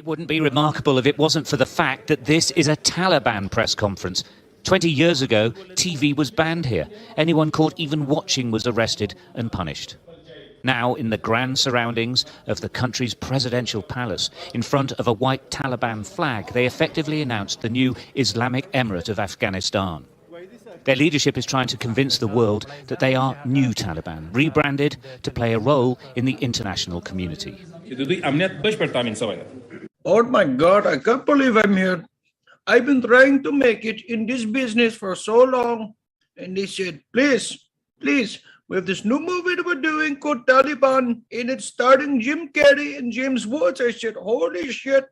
It wouldn't be remarkable if it wasn't for the fact that this is a Taliban press conference. 20 years ago, TV was banned here. Anyone caught even watching was arrested and punished. Now, in the grand surroundings of the country's presidential palace, in front of a white Taliban flag, they effectively announced the new Islamic Emirate of Afghanistan. Their leadership is trying to convince the world that they are new Taliban, rebranded to play a role in the international community. Oh my God, I can't believe I'm here. I've been trying to make it in this business for so long. And they said, please, we have this new movie that we're doing called Taliban, and it's starring Jim Carrey and James Woods. I said, holy shit,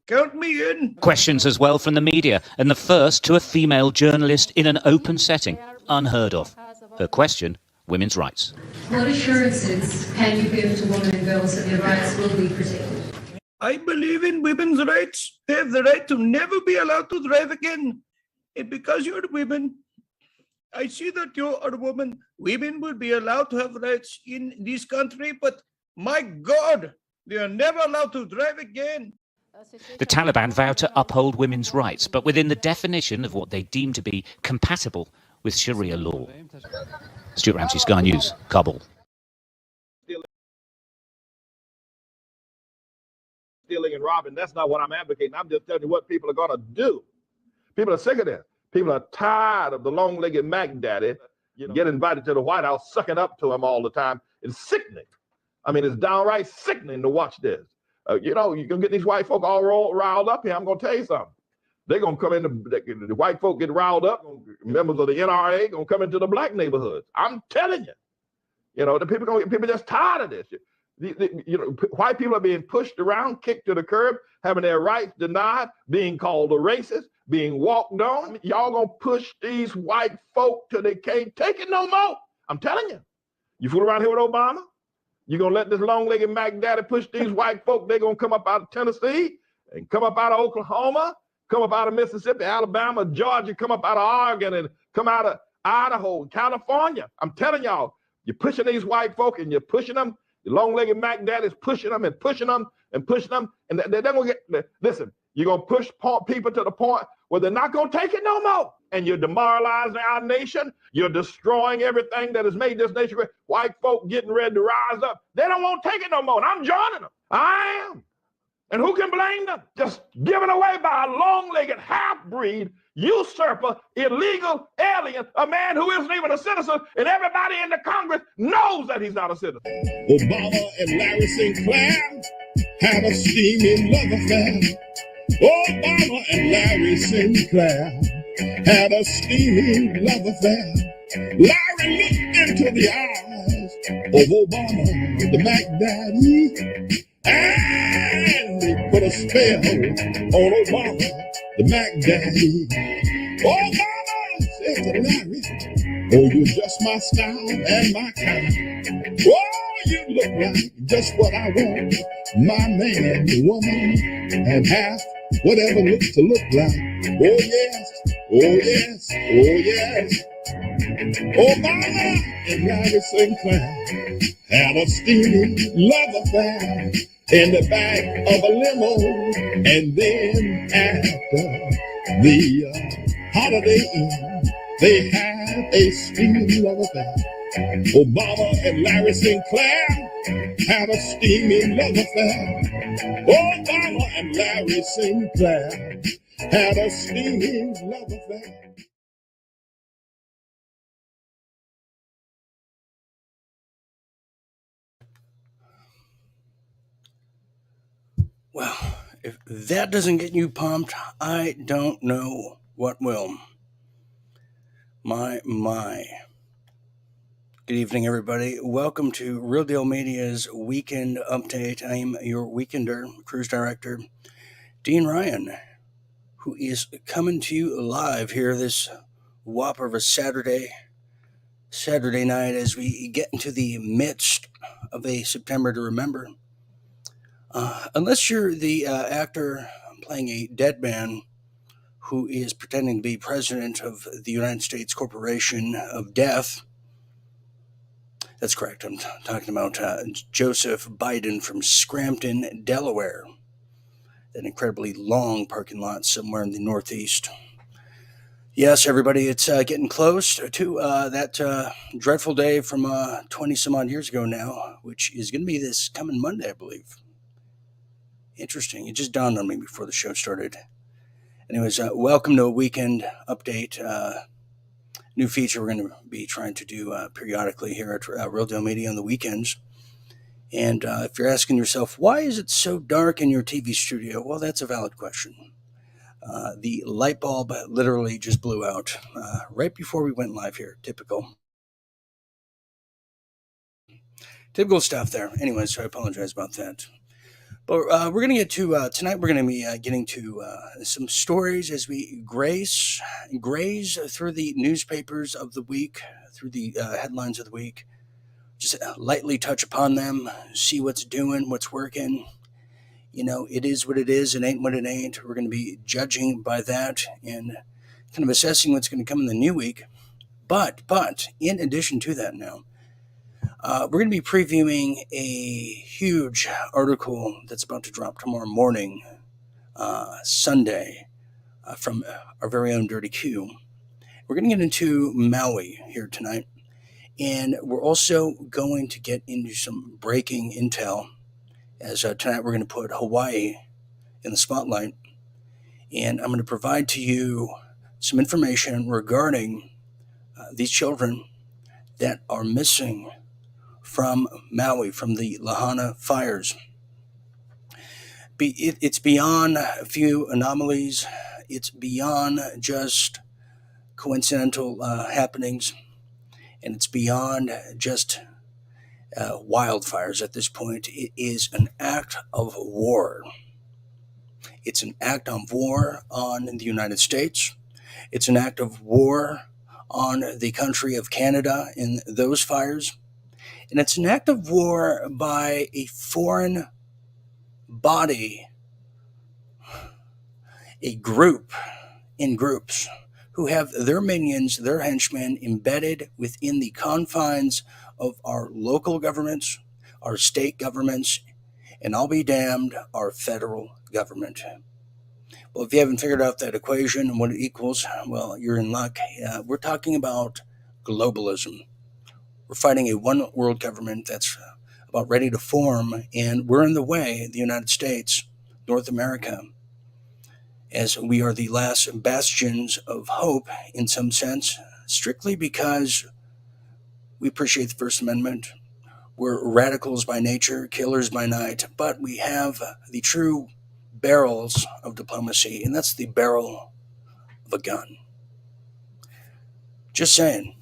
count me in. Questions as well from the media, and the first to a female journalist in an open setting, unheard of. Her question, women's rights. What assurances can you give to women and girls that their rights will be protected? I believe in women's rights. They have the right to never be allowed to drive again. And because you're women, I see that you are a woman. Women will be allowed to have rights in this country, but my God, they are never allowed to drive again. The Taliban vow to uphold women's rights, but within the definition of what they deem to be compatible with Sharia law. Stuart Ramsey, Sky News, Kabul. Stealing and robbing, that's not what I'm advocating. I'm just telling you what people are going to do. People are sick of this. People are tired of the long-legged Mac Daddy, get invited to the White House, sucking up to him all the time. It's sickening. I mean, it's downright sickening to watch this. You can get these white folk all riled up here. I'm going to tell you something. They're going to come in, the white folk get riled up, members of the NRA going to come into the black neighborhoods. I'm telling you. The people are just tired of this. White people are being pushed around, kicked to the curb, having their rights denied, being called a racist, being walked on. Y'all gonna push these white folk till they can't take it no more. I'm telling you. You fool around here with Obama? You gonna let this long-legged Mac Daddy push these white folk? They're gonna come up out of Tennessee and come up out of Oklahoma, come up out of Mississippi, Alabama, Georgia, come up out of Oregon and come out of Idaho, California. I'm telling y'all, you're pushing these white folk and you're pushing them. The long-legged Mac Daddy's pushing them and pushing them and pushing them. And they're going to get, listen, you're going to push people to the point where they're not going to take it no more. And you're demoralizing our nation. You're destroying everything that has made this nation great. White folk getting ready to rise up. They don't want to take it no more. And I'm joining them. I am. And who can blame them? Just given away by a long-legged half-breed, usurper, illegal alien, a man who isn't even a citizen, and everybody in the Congress knows that he's not a citizen. Obama and Larry Sinclair had a steamy love affair. Obama and Larry Sinclair had a steamy love affair. Larry looked into the eyes of Obama, the Mac Daddy, and he put a spell on Obama, the Mac Daddy. Obama said to Larry, oh, you're just my style and my kind. Oh, you look like just what I want. My man, woman, and half whatever looks to look like. Oh, yes, oh, yes, oh, yes. Obama and Larry Sinclair had a steamy love affair in the back of a limo, and then after the Holiday Inn, they had a steamy love affair. Obama and Larry Sinclair had a steamy love affair. Obama and Larry Sinclair had a steamy love affair. Well, if that doesn't get you pumped, I don't know what will. My. Good evening, everybody. Welcome to Real Deal Media's Weekend Update. I'm your Weekender Cruise Director, Dean Ryan, who is coming to you live here this whopper of a Saturday night as we get into the midst of a September to remember. Unless you're the actor playing a dead man who is pretending to be president of the United States Corporation of Death. That's correct. I'm talking about Joseph Biden from Scranton, Delaware. that incredibly long parking lot somewhere in the Northeast. Yes, everybody, it's getting close to that dreadful day from 20 some odd years ago now, which is going to be this coming Monday, I believe. Interesting. It just dawned on me before the show started. Anyways, welcome to a weekend update. New feature we're going to be trying to do periodically here at Real Deal Media on the weekends. And if you're asking yourself, why is it so dark in your TV studio? Well, that's a valid question. The light bulb literally just blew out right before we went live here. Typical stuff there. Anyways, so I apologize about that. But we're going to get to, tonight we're going to be getting to some stories as we graze through the newspapers of the week, through the headlines of the week. Just lightly touch upon them, see what's doing, what's working. You know, it is what it is. It ain't what it ain't. We're going to be judging by that and kind of assessing what's going to come in the new week. But in addition to that now, we're going to be previewing a huge article that's about to drop tomorrow morning, Sunday, from our very own Dirty Q. We're going to get into Maui here tonight. And we're also going to get into some breaking intel, as tonight we're going to put Hawaii in the spotlight. And I'm going to provide to you some information regarding these children that are missing from Maui, from the Lahaina fires. It's beyond a few anomalies. It's beyond just coincidental happenings. And it's beyond just wildfires at this point. It is an act of war. It's an act of war on the United States. It's an act of war on the country of Canada in those fires. And it's an act of war by a foreign body, a group in groups who have their minions, their henchmen embedded within the confines of our local governments, our state governments, and I'll be damned, our federal government. Well, if you haven't figured out that equation and what it equals, well, you're in luck. We're talking about globalism. We're fighting a one world government that's about ready to form, and we're in the way, the United States, North America, as we are the last bastions of hope in some sense, strictly because we appreciate the First Amendment. We're radicals by nature, killers by night, but we have the true barrels of diplomacy, and that's the barrel of a gun. Just saying.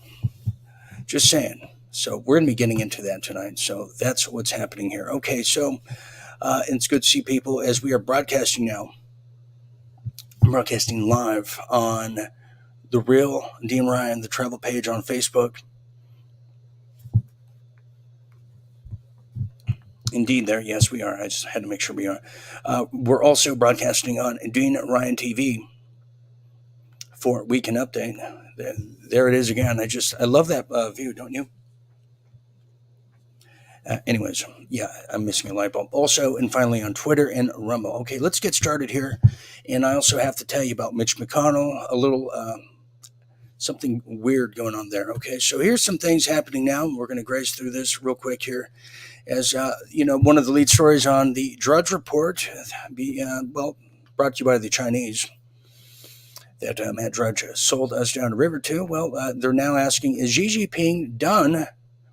So we're going to be getting into that tonight. So that's what's happening here. Okay, so it's good to see people as we are broadcasting now. I'm broadcasting live on The Real Dean Ryan, the travel page on Facebook. Indeed, there. Yes, we are. I just had to make sure we are. We're also broadcasting on Dean Ryan TV for Weekend Update. There it is again. I love that view, don't you? Anyways, yeah, I'm missing a light bulb. Also, and finally on Twitter and Rumble. Okay, let's get started here. And I also have to tell you about Mitch McConnell, a little something weird going on there. Okay, so here's some things happening now. We're going to graze through this real quick here. As one of the lead stories on the Drudge Report, brought to you by the Chinese, that Matt Drudge sold us down the river to. Well, they're now asking, is Xi Jinping done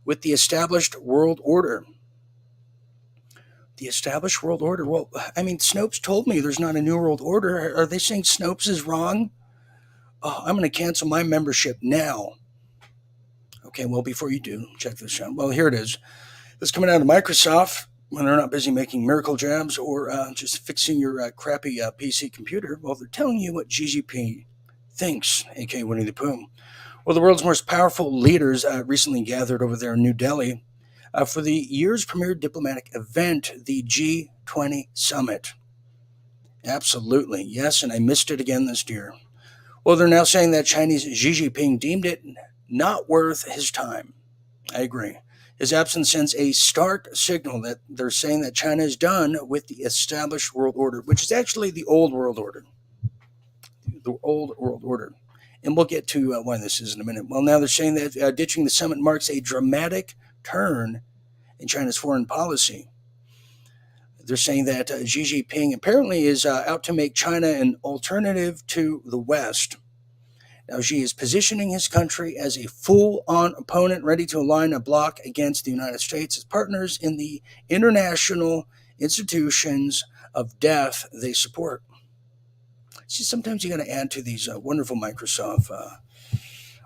with the established world order? The established world order? Well, I mean, Snopes told me there's not a new world order. Are they saying Snopes is wrong? Oh, I'm going to cancel my membership now. Okay, well, before you do, check this out. Well, here it is. This is coming out of Microsoft when they're not busy making miracle jabs or just fixing your crappy PC computer. Well, they're telling you what Xi Jinping thinks, a.k.a. Winnie the Pooh. Well, the world's most powerful leaders recently gathered over there in New Delhi for the year's premier diplomatic event, the G20 Summit. Absolutely, yes, and I missed it again this year. Well, they're now saying that Chinese Xi Jinping deemed it not worth his time. I agree. His absence sends a stark signal that they're saying that China is done with the established world order, which is actually the old world order. The old world order. And we'll get to why this is in a minute. Well, now they're saying that ditching the summit marks a dramatic turn in China's foreign policy. They're saying that Xi Jinping apparently is out to make China an alternative to the West. Now, Xi is positioning his country as a full-on opponent ready to align a bloc against the United States as partners in the international institutions of death they support. See, sometimes you got to add to these wonderful Microsoft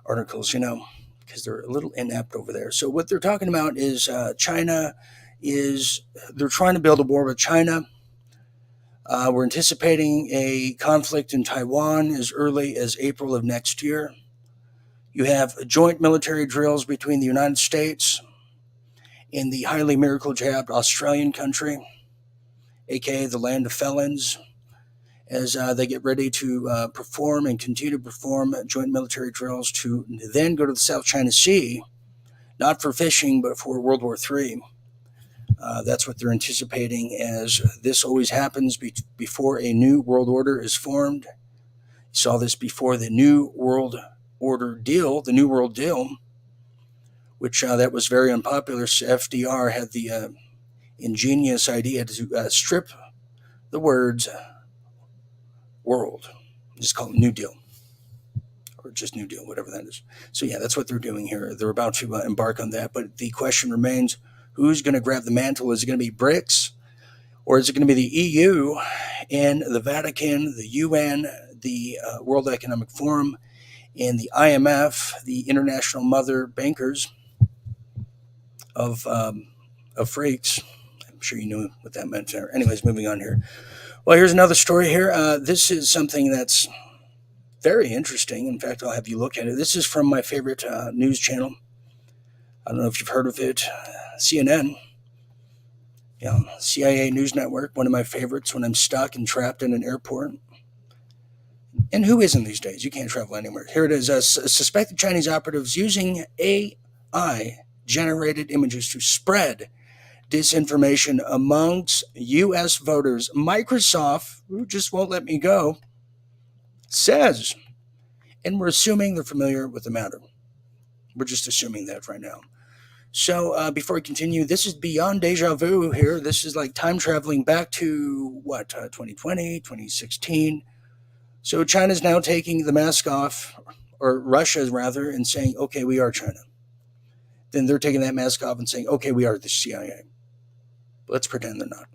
articles, because they're a little inept over there. So what they're talking about is they're trying to build a war with China. We're anticipating a conflict in Taiwan as early as April of next year. You have joint military drills between the United States and the highly miracle-jabbed Australian country, aka the land of felons, as they get ready to perform and continue to perform joint military drills to then go to the South China Sea, not for fishing, but for World War III. That's what they're anticipating, as this always happens before a new world order is formed. You saw this before the New World Order deal, the New World Deal, which that was very unpopular. So FDR had the ingenious idea to strip the words world, just call it New Deal, or just New Deal, whatever that is. So yeah, that's what they're doing here. They're about to embark on that, but the question remains, who's going to grab the mantle? Is it going to be BRICS, or is it going to be the EU and the Vatican, the UN, the World Economic Forum, and the IMF, the international mother bankers of freaks? I'm sure you knew what that meant there. Anyways, moving on here. Well, here's another story here. This is something that's very interesting. In fact, I'll have you look at it. This is from my favorite news channel. I don't know if you've heard of it. CNN. Yeah, CIA News Network, one of my favorites when I'm stuck and trapped in an airport. And who isn't these days? You can't travel anywhere. Here it is. Suspected Chinese operatives using AI-generated images to spread disinformation amongst U.S. voters. Microsoft, who just won't let me go, says, and we're assuming they're familiar with the matter. We're just assuming that right now. So before we continue, this is beyond deja vu here. This is like time traveling back to, 2020, 2016. So China's now taking the mask off, or Russia rather, and saying, okay, we are China. Then they're taking that mask off and saying, okay, we are the CIA. Let's pretend they're not.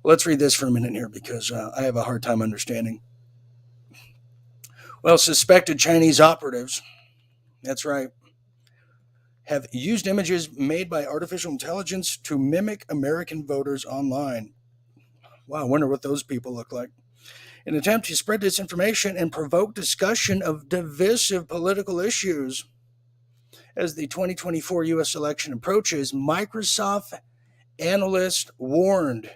Well, let's read this for a minute here, because I have a hard time understanding. Well, suspected Chinese operatives, that's right, have used images made by artificial intelligence to mimic American voters online. Wow, I wonder what those people look like. In an attempt to spread disinformation and provoke discussion of divisive political issues. As the 2024 U.S. election approaches, Microsoft analyst warned.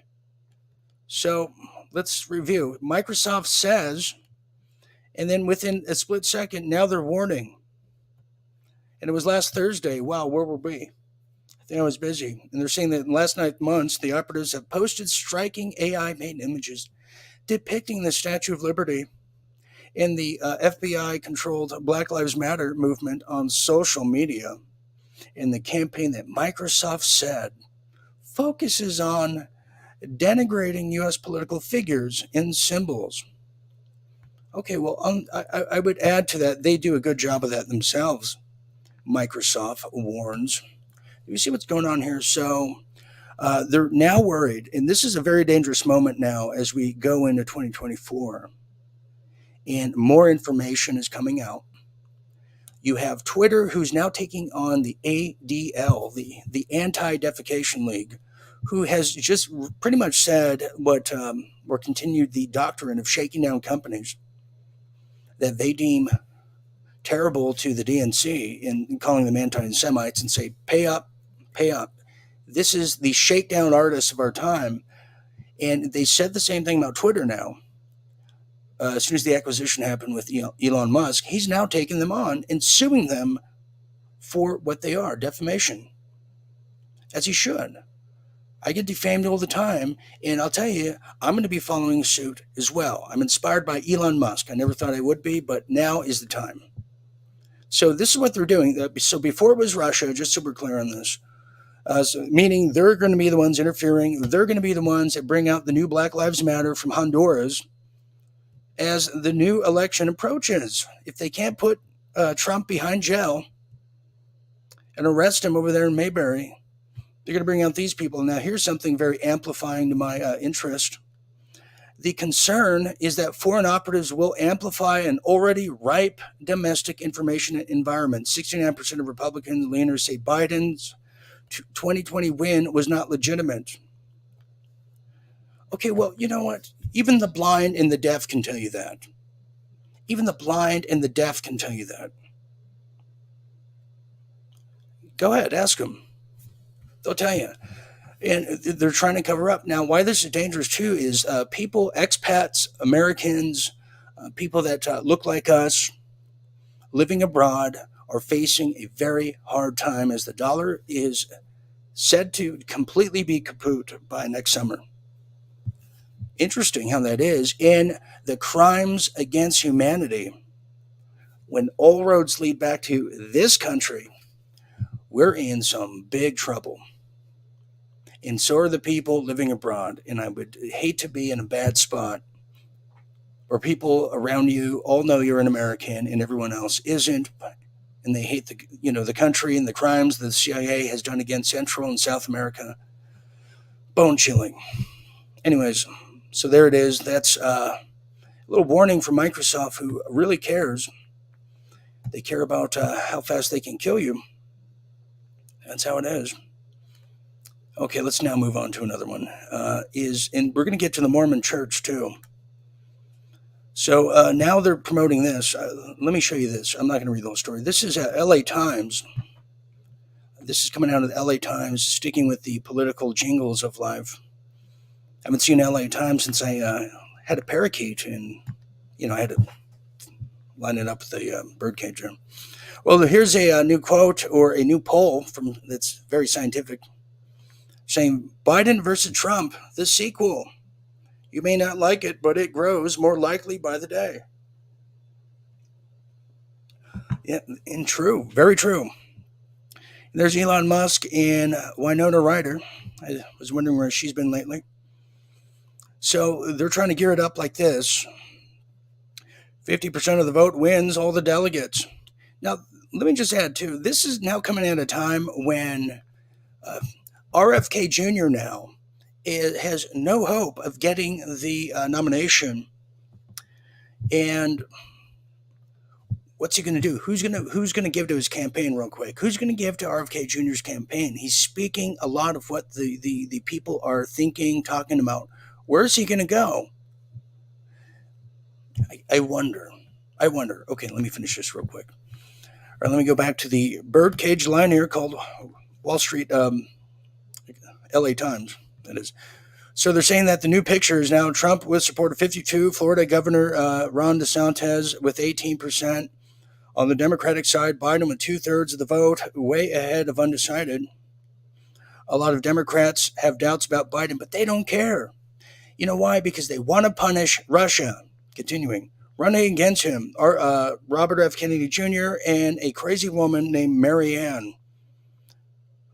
So let's review. Microsoft says, and then within a split second, now they're warning. And it was last Thursday. Wow, where were we? I think I was busy. And they're saying that in the last 9 months, the operatives have posted striking AI-made images depicting the Statue of Liberty and the FBI-controlled Black Lives Matter movement on social media. In the campaign that Microsoft said focuses on denigrating U.S. political figures and symbols. Okay, well, I would add to that, they do a good job of that themselves. Microsoft warns. You see what's going on here? So they're now worried, and this is a very dangerous moment now as we go into 2024, and more information is coming out. You have Twitter, who's now taking on the ADL, the Anti-Defecation League, who has just pretty much said what, or continued the doctrine of shaking down companies that they deem terrible to the DNC and calling them anti-Semites, and say, pay up, pay up. This is the shakedown artists of our time. And they said the same thing about Twitter now. As soon as the acquisition happened with Elon Musk, he's now taking them on and suing them for what they are, defamation. as he should. I get defamed all the time, and I'll tell you, I'm going to be following suit as well. I'm inspired by Elon Musk. I never thought I would be, but now is the time. So this is what they're doing. So before it was Russia, just so we're clear on this, meaning they're going to be the ones interfering. They're going to be the ones that bring out the new Black Lives Matter from Honduras as the new election approaches. If they can't put Trump behind jail and arrest him over there in Mayberry, they're going to bring out these people. Now, here's something very amplifying to my interest. The concern is that foreign operatives will amplify an already ripe domestic information environment. 69% of Republican leaners say Biden's 2020 win was not legitimate. Okay, well, you know what? Even the blind and the deaf can tell you that. Even the blind and the deaf can tell you that. Go ahead, ask them. They'll tell you. And they're trying to cover up. Now, why this is dangerous, too, is people, expats, Americans, people that look like us, living abroad, are facing a very hard time as the dollar is said to completely be kaput by next summer. Interesting how that is. In the crimes against humanity, when all roads lead back to this country, we're in some big trouble. And so are the people living abroad. And I would hate to be in a bad spot where people around you all know you're an American and everyone else isn't. And they hate the country and the crimes the CIA has done against Central and South America. Bone chilling. Anyways, so there it is. That's a little warning from Microsoft, who really cares. They care about how fast they can kill you. That's how it is. Okay, let's now move on to another one. And we're going to get to the Mormon Church too. So now they're promoting this. Let me show you this. I'm not going to read the whole story. This is LA Times. This is coming out of the LA Times, sticking with the political jingles of life. I haven't seen LA Times since I had a parakeet, and I had to line it up with the birdcage there. Well, here's a new quote, or a new poll that's very scientific, saying Biden versus Trump, the sequel. You may not like it, but it grows more likely by the day. Yeah, and true, very true. And there's Elon Musk and Winona Ryder. I was wondering where she's been lately. So they're trying to gear it up like this. 50% of the vote wins all the delegates. Now, let me just add, too, this is now coming at a time when RFK Jr. now has no hope of getting the nomination. And what's he going to do? Who's going to give to his campaign real quick? Who's going to give to RFK Jr.'s campaign? He's speaking a lot of what the people are thinking, talking about. Where's he going to go? I wonder. Okay, let me finish this real quick. All right, let me go back to the birdcage line here called Wall Street, LA Times, that is. So they're saying that the new picture is now Trump with support of 52, Florida Governor Ron DeSantis with 18%. On the Democratic side, Biden with 2/3 of the vote, way ahead of undecided. A lot of Democrats have doubts about Biden, but they don't care. You know why? Because they want to punish Russia. Continuing. Running against him are Robert F. Kennedy Jr. and a crazy woman named Marianne.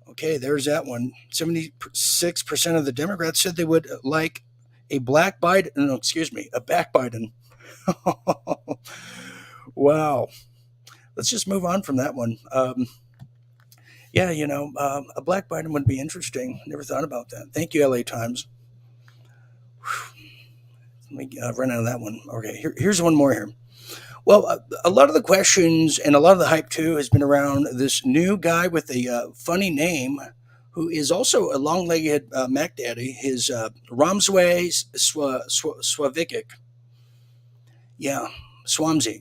Okay, there's that one. 76% of the Democrats said they would like a black Biden. No, excuse me, a back Biden. Wow. Let's just move on from that one. A black Biden would be interesting. Never thought about that. Thank you, LA Times. Let me run out of that one. Okay, here's one more here. Well, a lot of the questions and a lot of the hype, too, has been around this new guy with a funny name who is also a long-legged Mac Daddy, his Ramsway Swavikic. Yeah, Swamsey.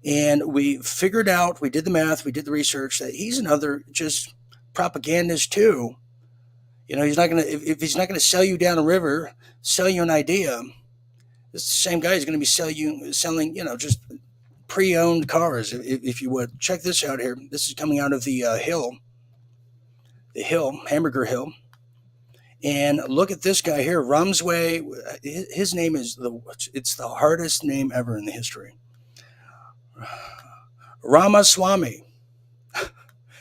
And we figured out, we did the math, we did the research, that he's another just propagandist, too. He's not going to, if he's not going to sell you down a river, sell you an idea, it's the same guy who's going to be selling, just pre-owned cars, if you would. Check this out here. This is coming out of the Hill. the hill, Hamburger Hill. And look at this guy here, Ramsway. His name is it's the hardest name ever in the history. Ramaswamy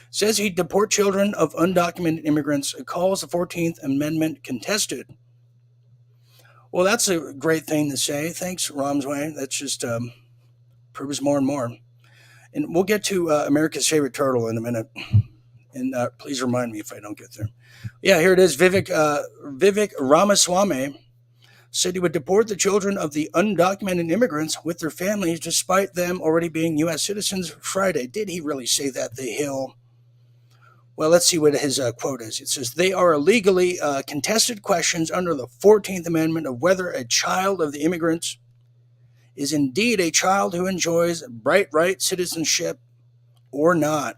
says he'd deport children of undocumented immigrants, calls the 14th Amendment contested. Well, that's a great thing to say. Thanks, Ramsway. That's just proves more and more. And we'll get to America's favorite turtle in a minute. And please remind me if I don't get there. Yeah, here it is. Vivek Ramaswamy said he would deport the children of the undocumented immigrants with their families despite them already being U.S. citizens Friday. Did he really say that, the Hill? Well, let's see what his quote is. It says, they are illegally contested questions under the 14th Amendment of whether a child of the immigrants is indeed a child who enjoys bright right citizenship or not.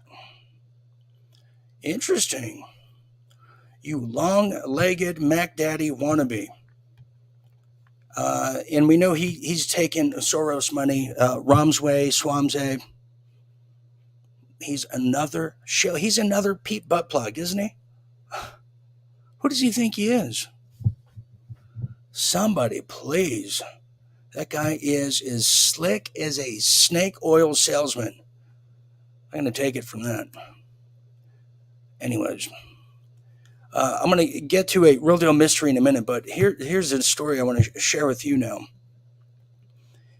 Interesting. You long-legged Mac Daddy wannabe. And we know he's taken Soros money, Ramsway, Swamsay. He's another show. He's another Pete butt plug, isn't he? Who does he think he is? Somebody, please. That guy is as slick as a snake oil salesman. I'm going to take it from that. Anyways, I'm going to get to a real deal mystery in a minute, but here's a story I want to share with you now.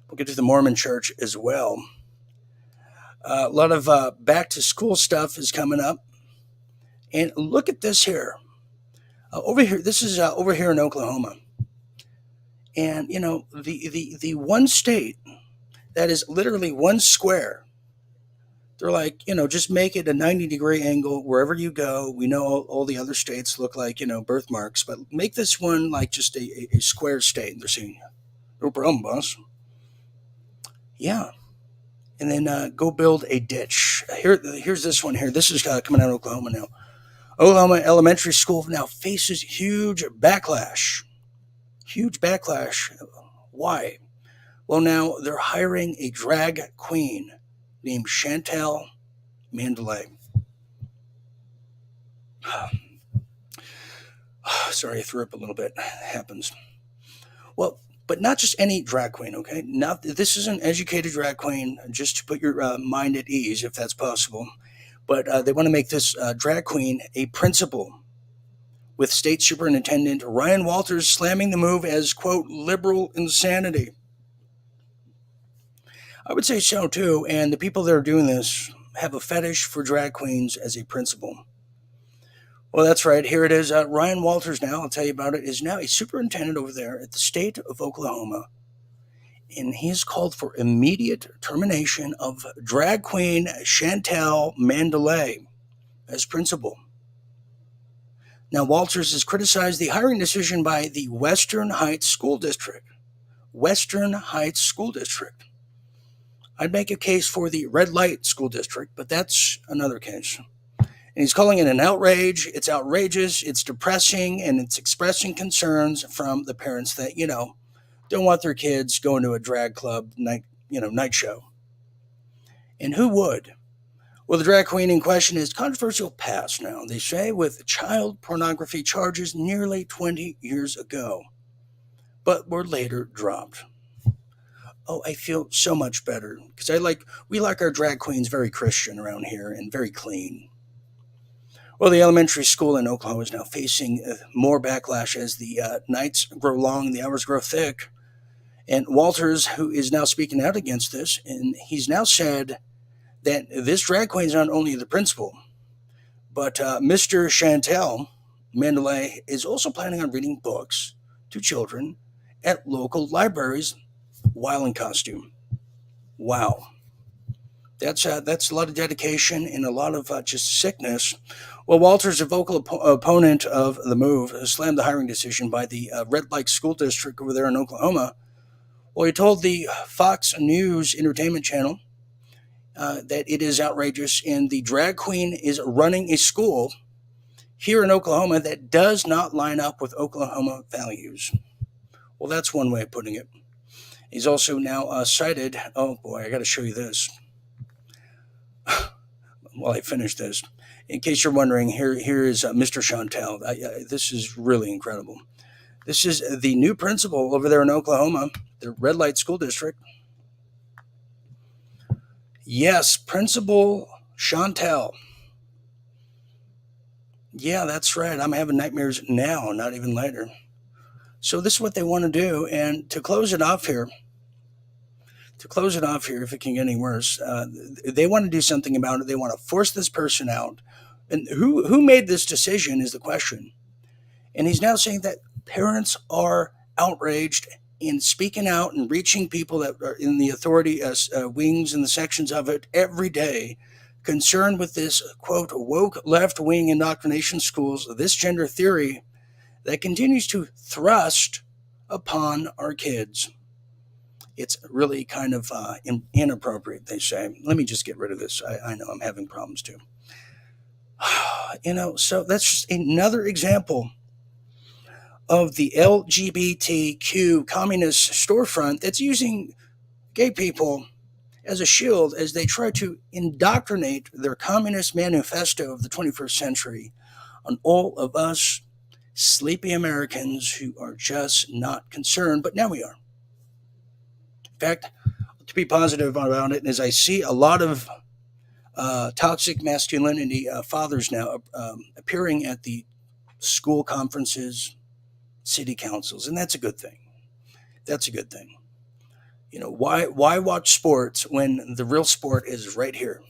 We'll get to the Mormon Church as well. A lot of back to school stuff is coming up. And look at this here. Over here, this is over here in Oklahoma. And, you know, the one state that is literally one square, they're like, you know, just make it a 90-degree angle wherever you go. We know all the other states look like, you know, birthmarks, but make this one like just a square state. They're saying, no problem, boss. Yeah. And then go build a ditch. Here's this one here. This is coming out of Oklahoma now. Oklahoma Elementary School now faces huge backlash. Huge backlash. Why? Well, now they're hiring a drag queen named Chantel Mandalay. Sorry, I threw up a little bit. It happens. Well, but not just any drag queen, okay? This is an educated drag queen, just to put your mind at ease, if that's possible. But they want to make this drag queen a principal, with State Superintendent Ryan Walters slamming the move as, quote, liberal insanity. I would say so, too, and the people that are doing this have a fetish for drag queens as a principal. Well, that's right. Here it is. Ryan Walters now, I'll tell you about it, is now a superintendent over there at the state of Oklahoma, and he has called for immediate termination of drag queen Chantel Mandalay as principal. Now, Walters has criticized the hiring decision by the Western Heights School District. Western Heights School District. I'd make a case for the Red Light School District, but that's another case. And he's calling it an outrage. It's outrageous, it's depressing, and it's expressing concerns from the parents that, you know, don't want their kids going to a drag club night show. And who would? Well, the drag queen in question is controversial past now, they say, with child pornography charges nearly 20 years ago, but were later dropped. Oh, I feel so much better because we like our drag queens very Christian around here and very clean. Well, the elementary school in Oklahoma is now facing more backlash as the nights grow long and the hours grow thick. And Walters, who is now speaking out against this, and he's now said that this drag queen is not only the principal, but Mr. Chantel Mandalay is also planning on reading books to children at local libraries while in costume. Wow. That's a lot of dedication and a lot of just sickness. Well, Walters, a vocal opponent of the move, slammed the hiring decision by the Red Light School District over there in Oklahoma. Well, he told the Fox News Entertainment Channel that it is outrageous and the drag queen is running a school here in Oklahoma that does not line up with Oklahoma values. Well, that's one way of putting it. He's also now cited, oh boy, I got to show you this. while I finish this. In case you're wondering, here is Mr. Chantel. This is really incredible. This is the new principal over there in Oklahoma, the red light school district. Yes, Principal Chantel. Yeah, that's right. I'm having nightmares now, not even later. So this is what they want to do. And to close it off here, if it can get any worse, they want to do something about it. They want to force this person out. And who made this decision is the question. And he's now saying that parents are outraged and speaking out and reaching people that are in the authority wings and the sections of it every day, concerned with this, quote, woke left-wing indoctrination schools, this gender theory that continues to thrust upon our kids. It's really kind of inappropriate, they say. Let me just get rid of this. I know I'm having problems too. So that's just another example of the LGBTQ communist storefront that's using gay people as a shield as they try to indoctrinate their communist manifesto of the 21st century on all of us sleepy Americans who are just not concerned, but now we are. In fact, to be positive about it, is I see a lot of toxic masculinity fathers now appearing at the school conferences, city councils, and that's a good thing. That's a good thing. Why watch sports when the real sport is right here?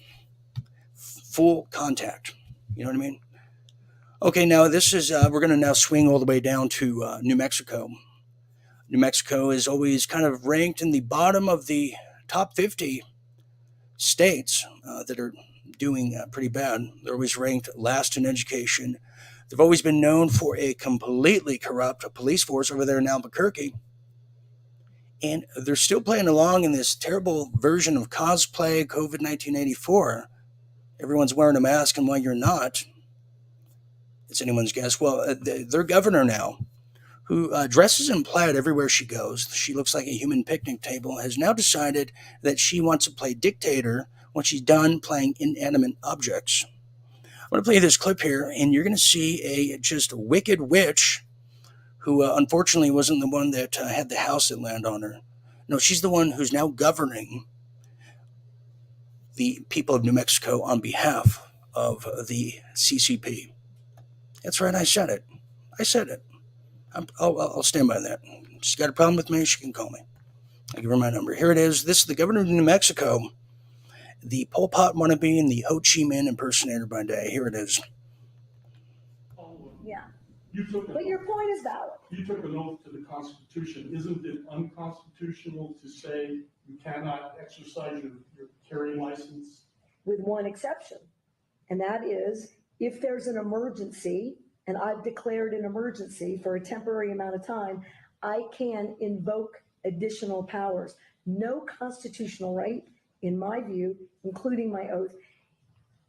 Full contact. You know what I mean? Okay, now this is, we're going to now swing all the way down to New Mexico. New Mexico is always kind of ranked in the bottom of the top 50 states that are doing pretty bad. They're always ranked last in education. They've always been known for a completely corrupt police force over there in Albuquerque. And they're still playing along in this terrible version of cosplay COVID 1984. Everyone's wearing a mask, and why you're not, it's anyone's guess. Well, their governor now, who dresses in plaid everywhere she goes, she looks like a human picnic table, has now decided that she wants to play dictator when she's done playing inanimate objects. I'm going to play this clip here, and you're going to see a just wicked witch who unfortunately wasn't the one that had the house that landed on her. No, she's the one who's now governing the people of New Mexico on behalf of the CCP. That's right, I said it. I'll stand by that. She's got a problem with me, she can call me. I'll give her my number. Here it is. This is the governor of New Mexico, the Pol Pot wannabe and the Ho Chi Minh impersonator by day. Here it is. Yeah. But your point is valid. You took an oath to the Constitution. Isn't it unconstitutional to say you cannot exercise your carrying license? With one exception, and that is if there's an emergency, and I've declared an emergency for a temporary amount of time, I can invoke additional powers. No constitutional right, in my view, including my oath,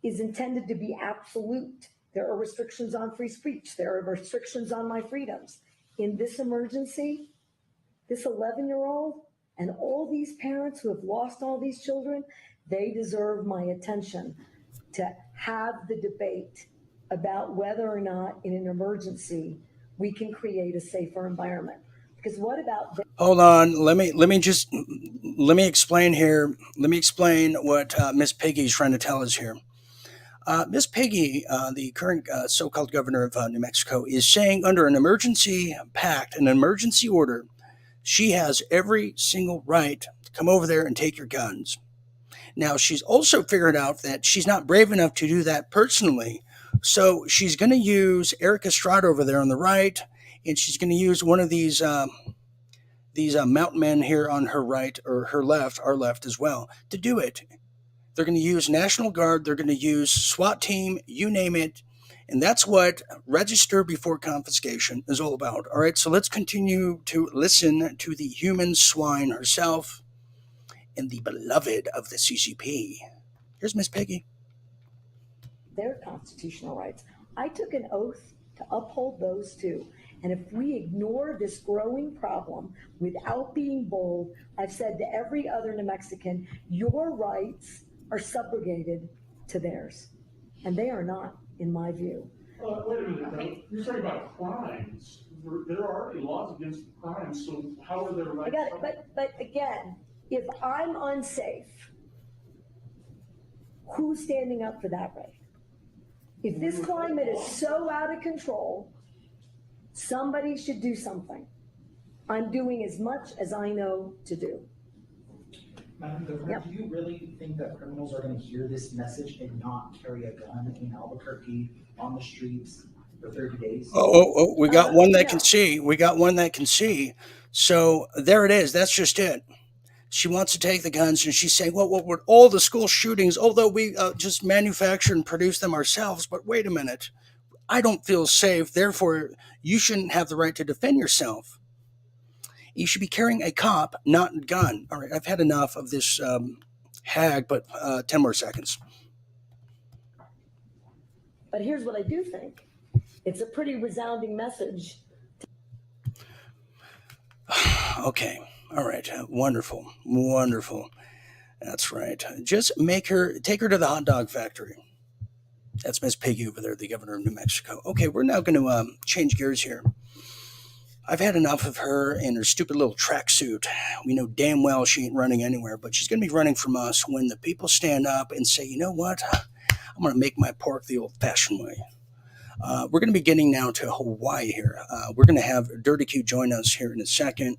is intended to be absolute. There are restrictions on free speech. There are restrictions on my freedoms. In this emergency, this 11-year-old and all these parents who have lost all these children, they deserve my attention to have the debate about whether or not in an emergency we can create a safer environment. Because what about Hold on, let me explain here. Let me explain what Miss Piggy is trying to tell us here. Miss Piggy, the current so-called governor of New Mexico, is saying under an emergency pact, an emergency order, she has every single right to come over there and take your guns. Now, she's also figured out that she's not brave enough to do that personally, so she's going to use Eric Estrada over there on the right, and she's going to use one of these mountain men here on her right, or her left, our left as well, to do it. They're going to use National Guard. They're going to use SWAT team, you name it. And that's what register before confiscation is all about. All right, so let's continue to listen to the human swine herself and the beloved of the CCP. Here's Miss Peggy. their constitutional rights? I took an oath to uphold those too. And if we ignore this growing problem without being bold, I've said to every other New Mexican, your rights are subrogated to theirs. And they are not, in my view. Wait a minute, though. You're talking about crimes. There are already laws against crimes, so how are there I rights? got it, but again, if I'm unsafe, who's standing up for that right? If this climate is so out of control, somebody should do something. I'm doing as much as I know to do. Madam Governor, Yep. do you really think that criminals are going to hear this message and not carry a gun in Albuquerque on the streets for 30 days? We got one that no. can see. We got one that can see. So there it is. That's just it. She wants to take the guns, and she's saying, well, what all the school shootings, although we just manufacture and produce them ourselves, but wait a minute. I don't feel safe. Therefore, you shouldn't have the right to defend yourself. You should be carrying a cop, not a gun. All right, I've had enough of this hag, but 10 more seconds. But here's what I do think. It's a pretty resounding message. Okay. All right. Wonderful. Wonderful. That's right. Just take her to the hot dog factory. That's Miss Piggy over there, the governor of New Mexico. Okay, we're now going to change gears here. I've had enough of her and her stupid little tracksuit. We know damn well she ain't running anywhere, but she's going to be running from us when the people stand up and say, you know what? I'm going to make my pork the old-fashioned way. We're going to be getting now to Hawaii here. We're going to have Dirty Q join us here in a second.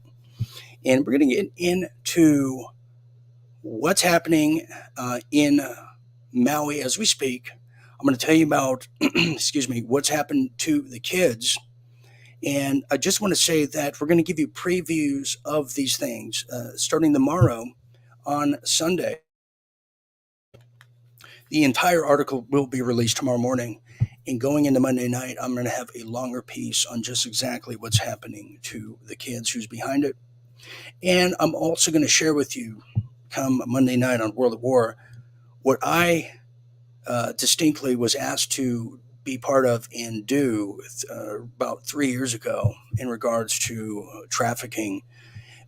And we're going to get into what's happening in Maui as we speak. I'm going to tell you about, excuse me, what's happened to the kids. And I just want to say that we're going to give you previews of these things starting tomorrow on Sunday. The entire article will be released tomorrow morning. And going into Monday night, I'm going to have a longer piece on just exactly what's happening to the kids, who's behind it. And I'm also going to share with you, come Monday night on World at War, what I distinctly was asked to be part of and do about 3 years ago in regards to trafficking,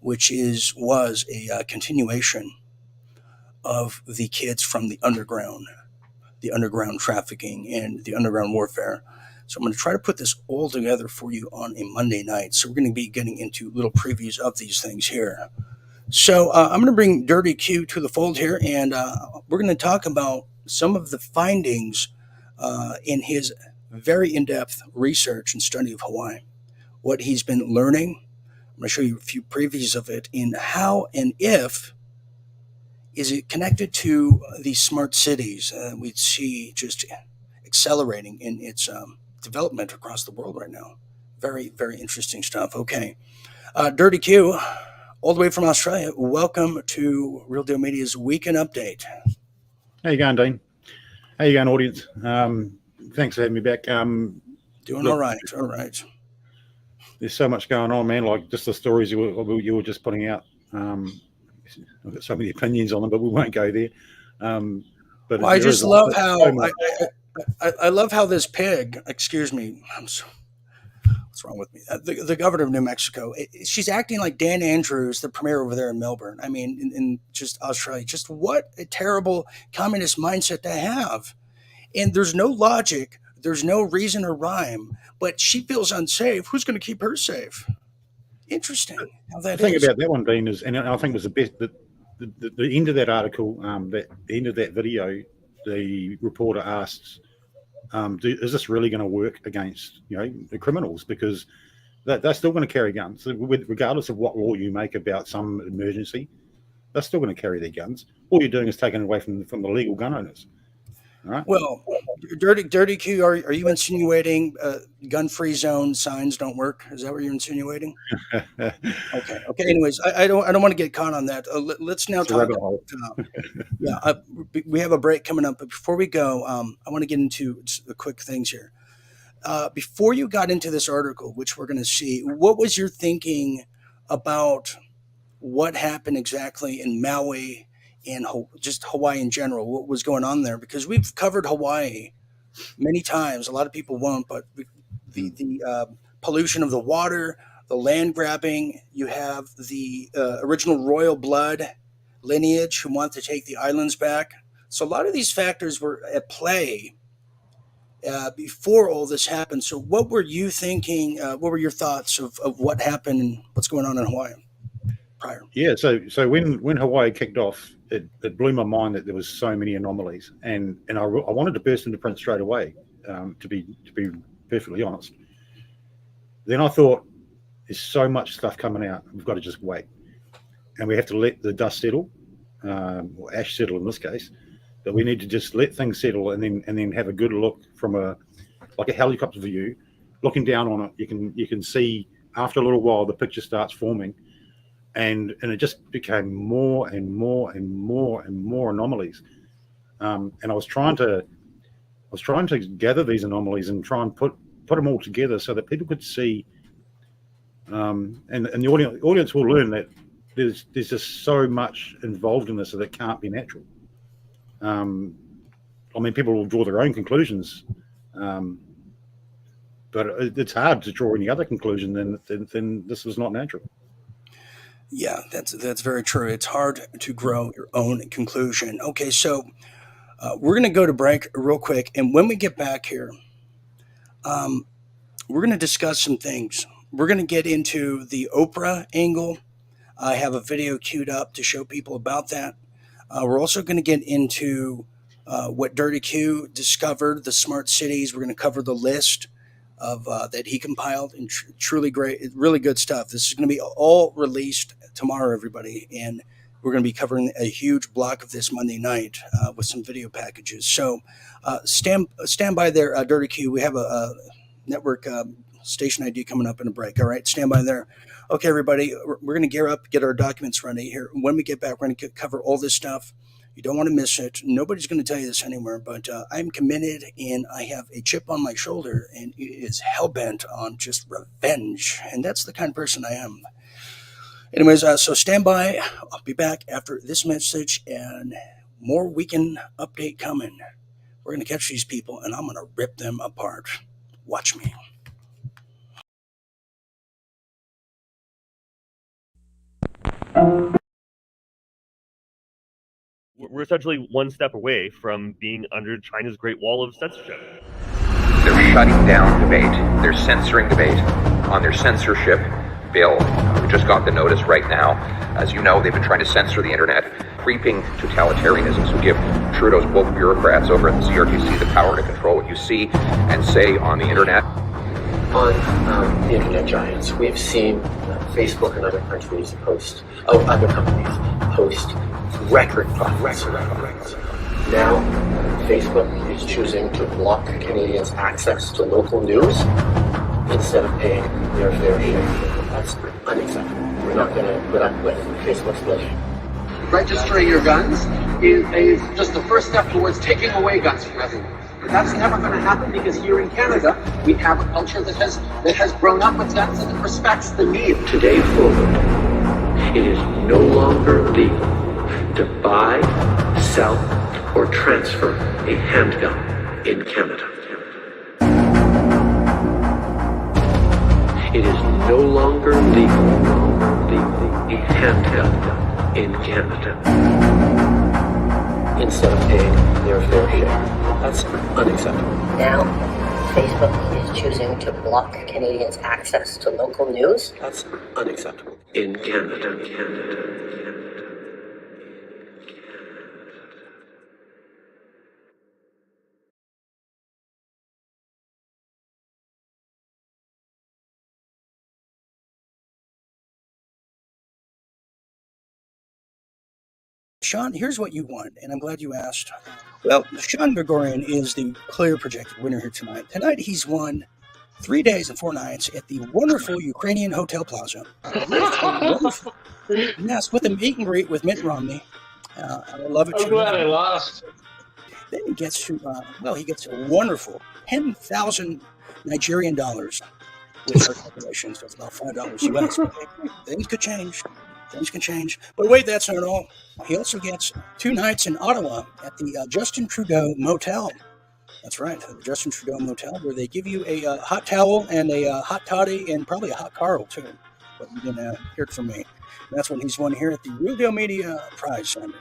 which was a continuation of the kids from the underground trafficking and the underground warfare. So I'm going to try to put this all together for you on a Monday night. So we're going to be getting into little previews of these things here. So I'm going to bring Dirty Q to the fold here, and we're going to talk about some of the findings in his very in-depth research and study of Hawaii, what he's been learning. I'm going to show you a few previews of it in how and if is it connected to these smart cities we see just accelerating in its development across the world right now. Very, very interesting stuff. Okay. Dirty Q, all the way from Australia, welcome to Real Deal Media's Weekend Update. How you going, Dean? How you going, audience? Thanks for having me back. Doing look, all right. There's so much going on, man, like just the stories you were just putting out. I've got so many opinions on them, but we won't go there. But Well, I just love how I love how this pig, excuse me, what's wrong with me? The governor of New Mexico, she's acting like Dan Andrews, the premier over there in Melbourne. I mean, in just Australia. Just what a terrible communist mindset to have. And there's no logic, there's no reason or rhyme, but she feels unsafe. Who's going to keep her safe? Interesting how that the thing is. about that one, Dean, is, and I think it was the best, the end of that article, the end of that video, the reporter asks, is this really going to work against the criminals? Because they're still going to carry guns, regardless of what law you make about some emergency. They're still going to carry their guns. All you're doing is taking it away from the legal gun owners. All right. Well, Dirty Q, are you insinuating gun-free zone signs don't work? Is that what you're insinuating? Okay. Anyways, I don't want to get caught on that. Let's now talk about. We have a break coming up, but before we go, I want to get into the quick things here. Before you got into this article, which we're going to see, what was your thinking about what happened exactly in Maui? And just Hawaii in general, what was going on there? Because we've covered Hawaii many times. A lot of people won't, but the pollution of the water, the land grabbing, you have the original royal blood lineage who want to take the islands back. So a lot of these factors were at play before all this happened. So what were you thinking? What were your thoughts of what happened and what's going on in Hawaii prior? Yeah, so when Hawaii kicked off, it blew my mind that there was so many anomalies, and I wanted to burst into print straight away, to be perfectly honest. Then I thought, there's so much stuff coming out, we've got to just wait, and we have to let the dust settle, or ash settle in this case. But we need to just let things settle, and then have a good look from a helicopter view, looking down on it. You can see after a little while the picture starts forming. And it just became more and more and more and more anomalies, and I was trying to gather these anomalies and try and put them all together so that people could see, and the audience will learn that there's just so much involved in this that it can't be natural. I mean, people will draw their own conclusions, but it's hard to draw any other conclusion than this was not natural. Yeah, that's very true. It's hard to grow your own conclusion. Okay, so we're going to go to break real quick, and when we get back here, we're going to discuss some things. We're going to get into the Oprah angle. I have a video queued up to show people about that. We're also going to get into what Dirty Q discovered, the smart cities. We're going to cover the list of that he compiled, and truly great, really good stuff. This is going to be all released tomorrow, everybody, and we're going to be covering a huge block of this Monday night with some video packages. So stand by there, Dirty Q. We have a network station ID coming up in a break. All right, stand by there. Okay, everybody, we're going to gear up, get our documents ready here. When we get back, we're going to cover all this stuff. You don't want to miss it. Nobody's going to tell you this anywhere, but I'm committed, and I have a chip on my shoulder, and it is hell-bent on just revenge, and that's the kind of person I am. Anyways, so stand by. I'll be back after this message, and more weekend update coming. We're going to catch these people, and I'm going to rip them apart. Watch me. We're essentially one step away from being under China's Great Wall of censorship. They're shutting down debate. They're censoring debate on their censorship bill. We just got the notice right now. As you know, they've been trying to censor the internet, creeping totalitarianism. So give Trudeau's woke bureaucrats over at the CRTC the power to control what you see and say on the internet. On the internet giants, we've seen Facebook and other countries post, other companies post record profits. Now, Facebook is choosing to block Canadians' access to local news instead of paying their fair share. That's unacceptable. We're not going to put up with Facebook's bullshit. Registering your guns is just the first step towards taking away guns from everyone. But that's never going to happen because here in Canada, we have a culture that has grown up with guns and that respects the need. Today forward, it is no longer legal to buy, sell, or transfer a handgun in Canada. It is no longer legal a handgun in Canada instead of paying their fair share. That's unacceptable. Now, Facebook is choosing to block Canadians' access to local news. That's unacceptable. In Canada. Sean, here's what you want, and I'm glad you asked. Well, Sean Gregorian is the clear projected winner here tonight. Tonight, he's won 3 days and 4 nights at the wonderful Ukrainian Hotel Plaza. Yes, with a meet and greet with Mitt Romney. I love it. I'm glad I lost. Then he gets to, he gets a wonderful 10,000 Nigerian dollars. With our calculations, that's about $5 US. Things could change. Things can change. But wait, that's not all. He also gets 2 nights in Ottawa at the Justin Trudeau Motel. That's right, the Justin Trudeau Motel, where they give you a hot towel and a hot toddy and probably a hot Carl, too. But you didn't hear it from me. And that's when he's won here at the Real Deal Media Prize Center.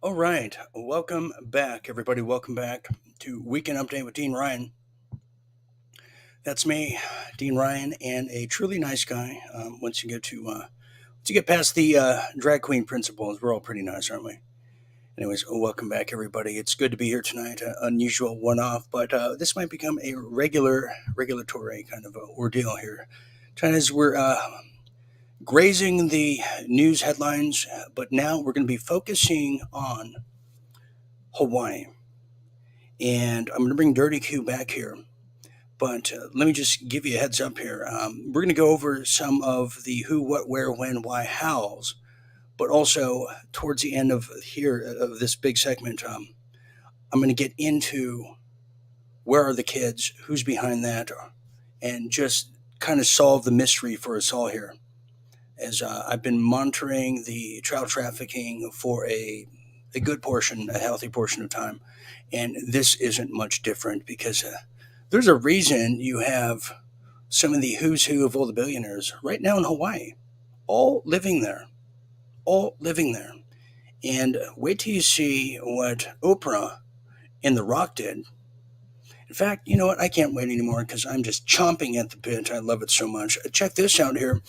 All right. Welcome back, everybody. Welcome back to Weekend Update with Dean Ryan. That's me, Dean Ryan, and a truly nice guy. Once you get past the drag queen principles, we're all pretty nice, aren't we? Anyways, welcome back, everybody. It's good to be here tonight. Unusual one-off, but this might become a regulatory kind of ordeal here. As we're grazing the news headlines, but now we're going to be focusing on Hawaii. And I'm going to bring Dirty Q back here. But let me just give you a heads up here. We're going to go over some of the who, what, where, when, why, hows. But also, towards the end of this big segment, I'm going to get into where are the kids, who's behind that, and just kind of solve the mystery for us all here. As I've been monitoring the child trafficking for a good portion, a healthy portion of time. And this isn't much different because there's a reason you have some of the who's who of all the billionaires right now in Hawaii, all living there. And wait till you see what Oprah and The Rock did. In fact, you know what? I can't wait anymore because I'm just chomping at the bit. I love it so much. Check this out here,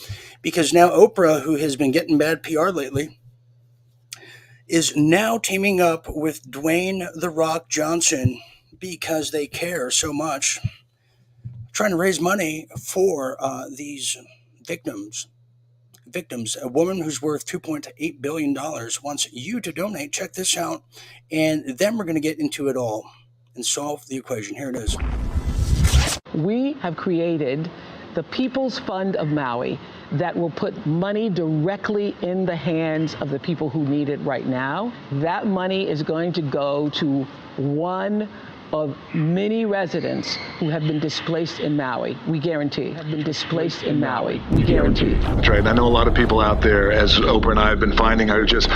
because now Oprah, who has been getting bad PR lately, is now teaming up with Dwayne The Rock Johnson because they care so much, trying to raise money for these victims. A woman who's worth $2.8 billion wants you to donate. Check this out. And then we're going to get into it all and solve the equation. Here it is. We have created the People's Fund of Maui that will put money directly in the hands of the people who need it right now. That money is going to go to one of many residents who have been displaced in Maui. We guarantee. Have been displaced in Maui. We guarantee. That's right. And I know a lot of people out there, as Oprah and I have been finding, are just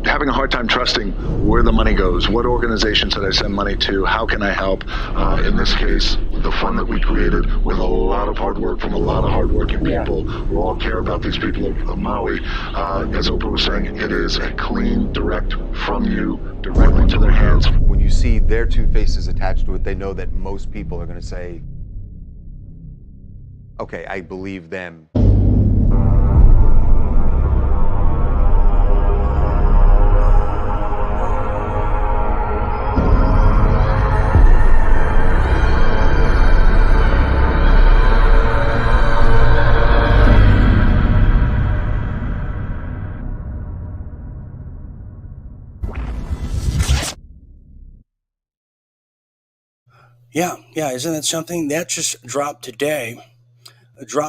having a hard time trusting where the money goes. What organizations should I send money to? How can I help? In this case, the fund that we created with a lot of hard work from a lot of hardworking people who all care about these people of Maui. As Oprah was saying, it is a clean, direct from you, directly to their hands. When you see their two faces attached to it, they know that most people are going to say, okay, I believe them. Yeah, isn't that something? That just dropped today. Let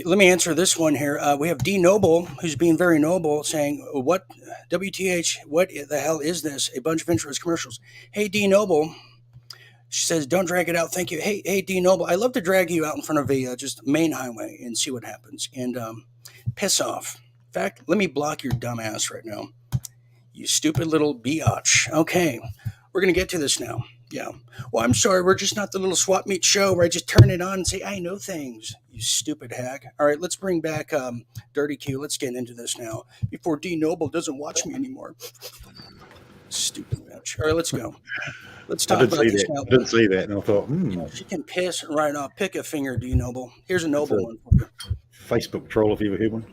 me answer this one here. We have D Noble, who's being very noble, saying, "What WTH? What the hell is this? A bunch of interest commercials." Hey, D Noble, she says, "Don't drag it out. Thank you." Hey, D Noble, I love to drag you out in front of a just main highway and see what happens and piss off. In fact, let me block your dumb ass right now. You stupid little biatch. Okay, we're gonna get to this now. Yeah. Well, I'm sorry, we're just not the little swap meet show where I just turn it on and say, I know things, you stupid hack. All right, let's bring back Dirty Q. Let's get into this now before D Noble doesn't watch me anymore. Stupid bitch. All right, let's go. Let's talk about this now. I didn't see that, and I thought, She can piss right off. Pick a finger, D Noble. Here's a Noble one for you. Facebook troll, if you ever heard one.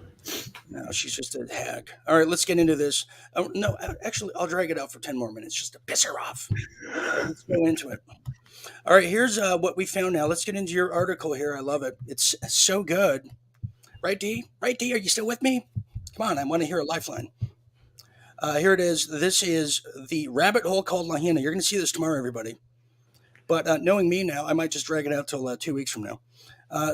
No, she's just a hack. All right, let's get into this. Oh, no, actually, I'll drag it out for 10 more minutes just to piss her off. Let's go into it. All right, here's what we found now. Let's get into your article here. I love it. It's so good. Right, D? Right, D? Are you still with me? Come on, I want to hear a lifeline. Here it is. This is the rabbit hole called Lahaina. You're going to see this tomorrow, everybody. But knowing me now, I might just drag it out till 2 weeks from now.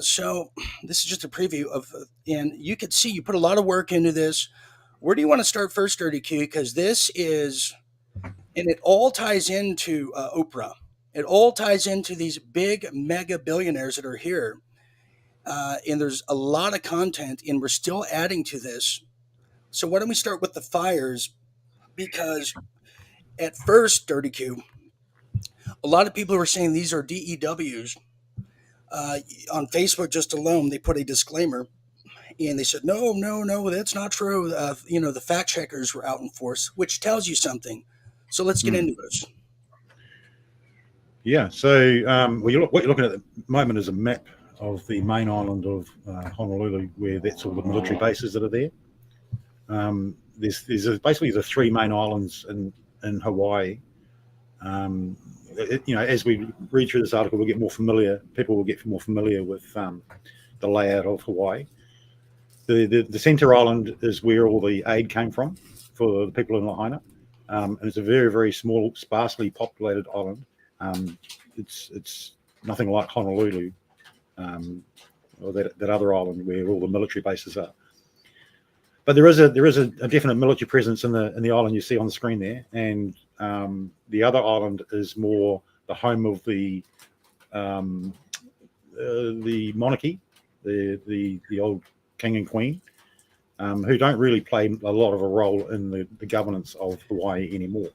So this is just a preview of, and you can see you put a lot of work into this. Where do you want to start first, Dirty Q? Because this is, and it all ties into Oprah. It all ties into these big mega billionaires that are here. And there's a lot of content, and we're still adding to this. So why don't we start with the fires? Because at first, Dirty Q, a lot of people were saying these are DEWs. On Facebook just alone, they put a disclaimer. And they said, no, that's not true. The fact checkers were out in force, which tells you something. So let's get into this. Yeah. So what you're looking at the moment is a map of the main island of Honolulu, where that's all the military bases that are there. There's basically the three main islands in Hawaii. As we read through this article, people will get more familiar with the layout of Hawaii. The center island is where all the aid came from for the people in Lahaina. And it's a very, very small, sparsely populated island. It's nothing like Honolulu, or that other island where all the military bases are. But there is a definite military presence in the island you see on the screen there, and the other island is more the home of the monarchy, the old king and queen, who don't really play a lot of a role in the governance of Hawaii anymore.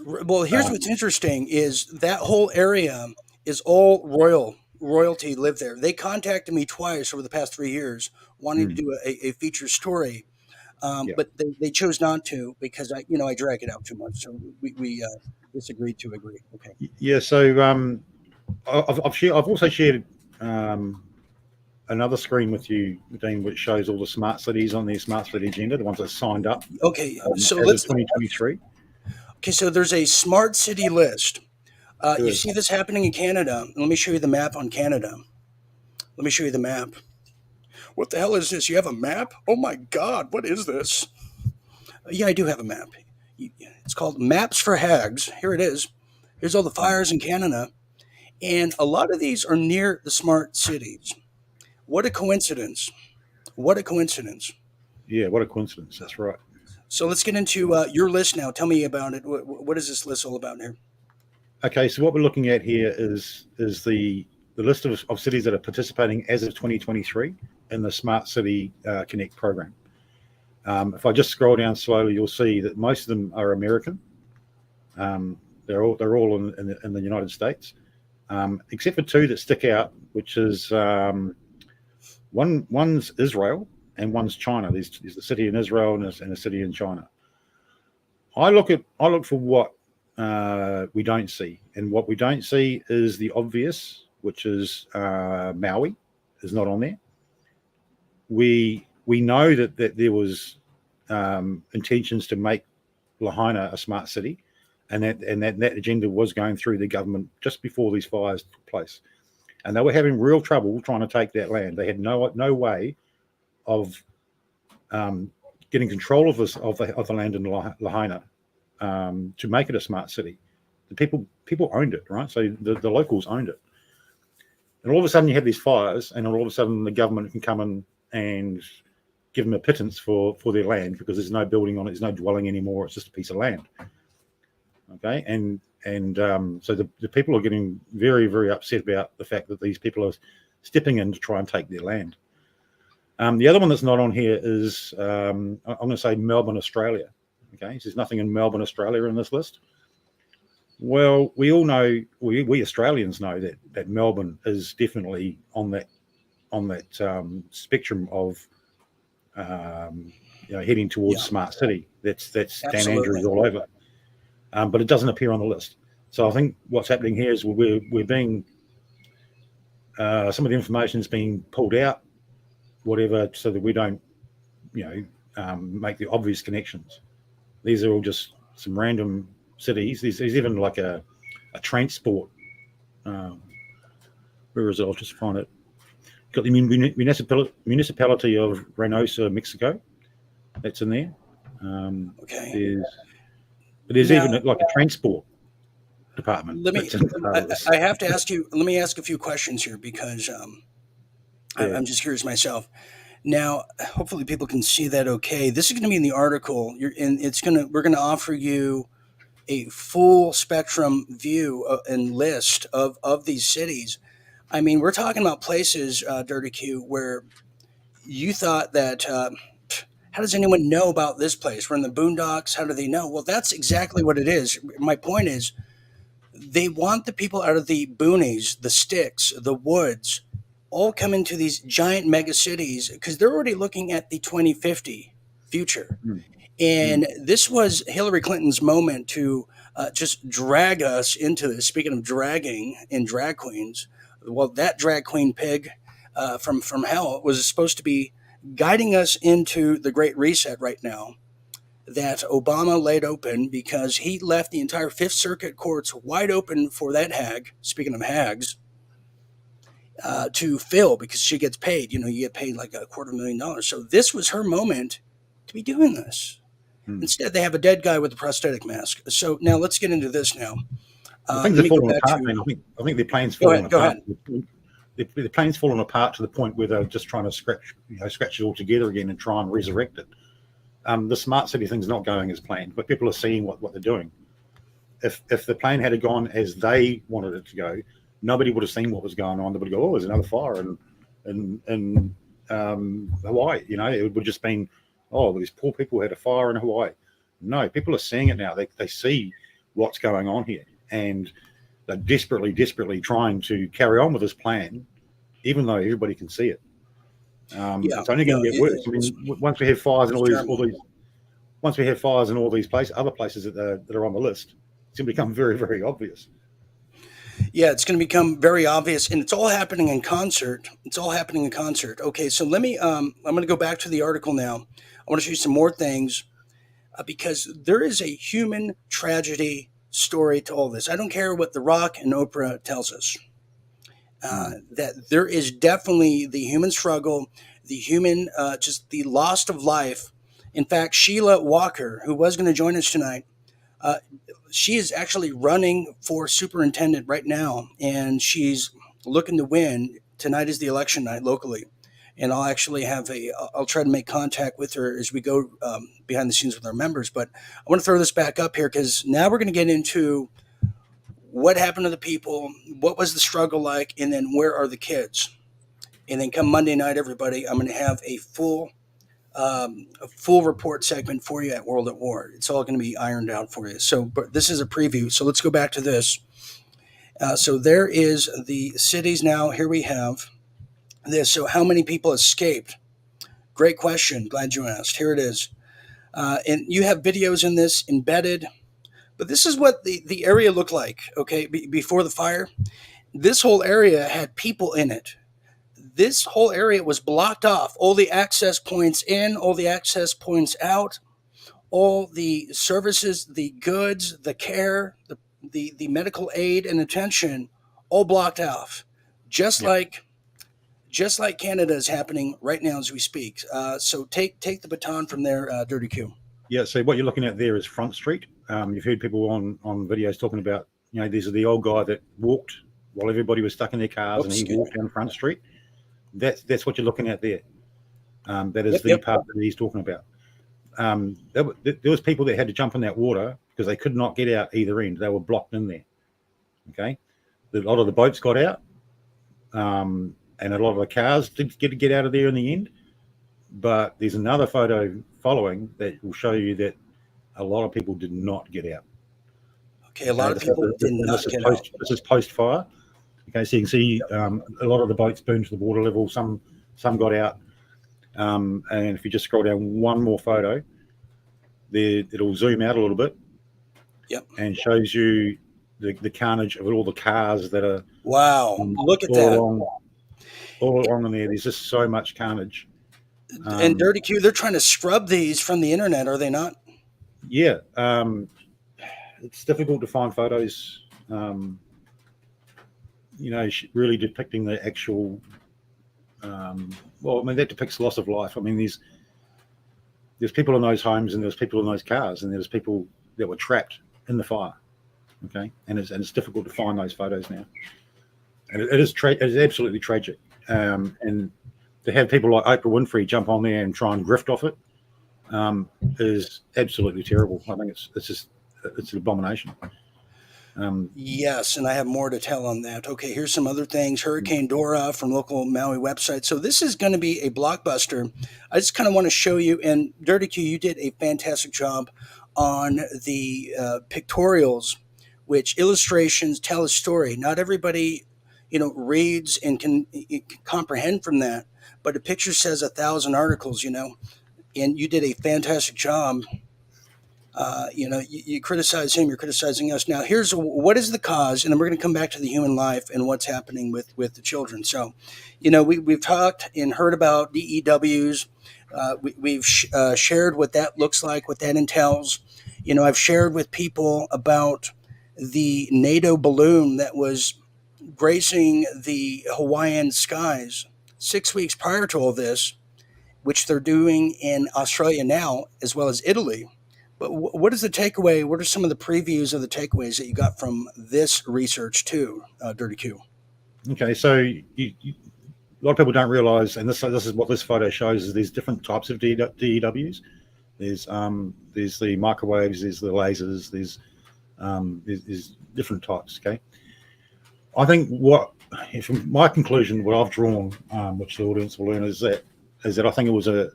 Well, here's what's interesting is that whole area is all royalty live there. They contacted me twice over the past 3 years wanting to do a feature story. But they chose not to because I drag it out too much. So we disagreed to agree. Okay. Yeah. So I've also shared another screen with you, Dean, which shows all the smart cities on their smart city agenda, the ones that signed up. Okay. So let's 2023. Okay. So there's a smart city list. You see this happening in Canada. Let me show you the map on Canada. Let me show you the map. What the hell is this? You have a map? Oh my God, what is this? Yeah, I do have a map. It's called Maps for Hags. Here it is. Here's all the fires in Canada. And a lot of these are near the smart cities. What a coincidence. What a coincidence. Yeah, what a coincidence. That's right. So let's get into your list now. Tell me about it. What is this list all about here? Okay, so what we're looking at here is the list of cities that are participating as of 2023 in the Smart City Connect program. If I just scroll down slowly, you'll see that most of them are American. They're all in the United States, except for two that stick out, which is one's Israel and one's China. There's the city in Israel and a city in China. I look for what we don't see, and what we don't see is the obvious, which is Maui is not on there. We know that there was intentions to make Lahaina a smart city, and that agenda was going through the government just before these fires took place, and they were having real trouble trying to take that land. They had no way of getting control of the land in Lahaina to make it a smart city. The people owned it, right? So the locals owned it. And all of a sudden you have these fires, and all of a sudden the government can come in and give them a pittance for their land because there's no building on it, there's no dwelling anymore, it's just a piece of land. Okay, and so the people are getting very, very upset about the fact that these people are stepping in to try and take their land. The other one that's not on here is, I'm going to say Melbourne, Australia. Okay, so there's nothing in Melbourne, Australia in this list. Well, we all know, we Australians know that Melbourne is definitely on that spectrum of heading towards smart city. That's Dan Andrews all over, but it doesn't appear on the list. So I think what's happening here is we're being some of the information is being pulled out, whatever, so that we don't make the obvious connections. These are all just some random cities. There's even like a transport. Where is it? I'll just find it. Got the municipality of Reynosa, Mexico. That's in there. Okay. There's now, even like a transport department. I have to ask you. Let me ask a few questions here because I'm just curious myself. Now, hopefully, people can see that. Okay, this is going to be in the article. We're going to offer you a full spectrum view and list of these cities. I mean, we're talking about places, Dirty Q, where you thought that, how does anyone know about this place? We're in the boondocks. How do they know? Well, that's exactly what it is. My point is, they want the people out of the boonies, the sticks, the woods, all come into these giant mega cities because they're already looking at the 2050 future. And this was Hillary Clinton's moment to just drag us into this. Speaking of dragging and drag queens, well, that drag queen pig from hell was supposed to be guiding us into the Great Reset right now that Obama laid open because he left the entire Fifth Circuit courts wide open for that hag, speaking of hags, to fill because she gets paid. You know, you get paid like $250,000. So this was her moment to be doing this. Instead, they have a dead guy with a prosthetic mask. So now let's get into this now. Things are falling apart, man. I think their plan's falling apart. The plan's fallen apart to the point where they're just trying to scratch it all together again and try and resurrect it. The smart city thing's not going as planned, but people are seeing what they're doing. If the plan had gone as they wanted it to go, nobody would have seen what was going on. They would go, "Oh, there's another fire in Hawaii." You know, it would have just been, "Oh, these poor people had a fire in Hawaii." No, people are seeing it now. They see what's going on here, and they're desperately trying to carry on with this plan, even though everybody can see it. It's only going to get worse. I mean, once we have fires in once we have fires in all these places, other places that are on the list, it's going to become very, very obvious. Yeah, it's going to become very obvious, and it's all happening in concert. Okay, so let me. I'm going to go back to the article now. I want to show you some more things because there is a human tragedy story to all this. I don't care what The Rock and Oprah tells us. That there is definitely the human struggle, the human, just the loss of life. In fact, Sheila Walker, who was going to join us tonight, she is actually running for superintendent right now, and she's looking to win. Tonight is the election night locally, and I'll actually I'll try to make contact with her as we go behind the scenes with our members. But I want to throw this back up here because now we're going to get into what happened to the people, what was the struggle like, and then where are the kids? And then come Monday night, everybody, I'm going to have a full report segment for you at World at War. It's all going to be ironed out for you. So, but this is a preview. So let's go back to this. So there is the cities now. Here we have this. So how many people escaped? Great question. Glad you asked. Here it is. And you have videos in this embedded. But this is what the area looked like, okay, before the fire. This whole area had people in it. This whole area was blocked off. All the access points in, all the access points out, all the services, the goods, the care, the medical aid and attention, all blocked off. Just like Canada is happening right now as we speak. So take the baton from there, Dirty Q. Yeah, so what you're looking at there is Front Street. You've heard people on videos talking about, these are the old guy that walked while everybody was stuck in their cars and he walked down Front Street. That's what you're looking at there. That is the part that he's talking about. There was people that had to jump in that water because they could not get out either end. They were blocked in there. Okay, a lot of the boats got out, and a lot of the cars did get out of there in the end. But there's another photo following that will show you that a lot of people did not get out. Okay, a lot of people did not get out. This is post-fire. Okay, so you can see a lot of the boats burned to the water level. Some got out. And if you just scroll down one more photo, there it'll zoom out a little bit. Yep. And shows you the carnage of all the cars that are. Wow! Look at that. All along in there, there's just so much carnage. And Dirty Q, they're trying to scrub these from the internet, are they not? Yeah. It's difficult to find photos. Really depicting the actual. That depicts loss of life. I mean, there's people in those homes, and there's people in those cars, and there's people that were trapped in the fire. Okay, and it's difficult to find those photos now, and it is absolutely tragic. And to have people like Oprah Winfrey jump on there and try and grift off it is absolutely terrible. I think it's an abomination. Yes, and I have more to tell on that. Okay, here's some other things. Hurricane Dora from local Maui website. So this is going to be a blockbuster. I just kind of want to show you, and Dirty Q, you did a fantastic job on the pictorials, which illustrations tell a story. Not everybody, reads and can comprehend from that. But a picture says 1,000 articles, and you did a fantastic job. You criticize him, you're criticizing us. Now, here's what is the cause, and then we're going to come back to the human life and what's happening with the children. So, we've talked and heard about DEWs. We've shared what that looks like, what that entails. I've shared with people about the NATO balloon that was gracing the Hawaiian skies 6 weeks prior to all this, which they're doing in Australia now, as well as Italy. But what is the takeaway? What are some of the previews of the takeaways that you got from this research too, Dirty Q? Okay, so a lot of people don't realize, and this is what this photo shows, is there's different types of DEWs. There's the microwaves, there's the lasers, there's different types. Okay, I think from my conclusion, what I've drawn, which the audience will learn, is that I think it was a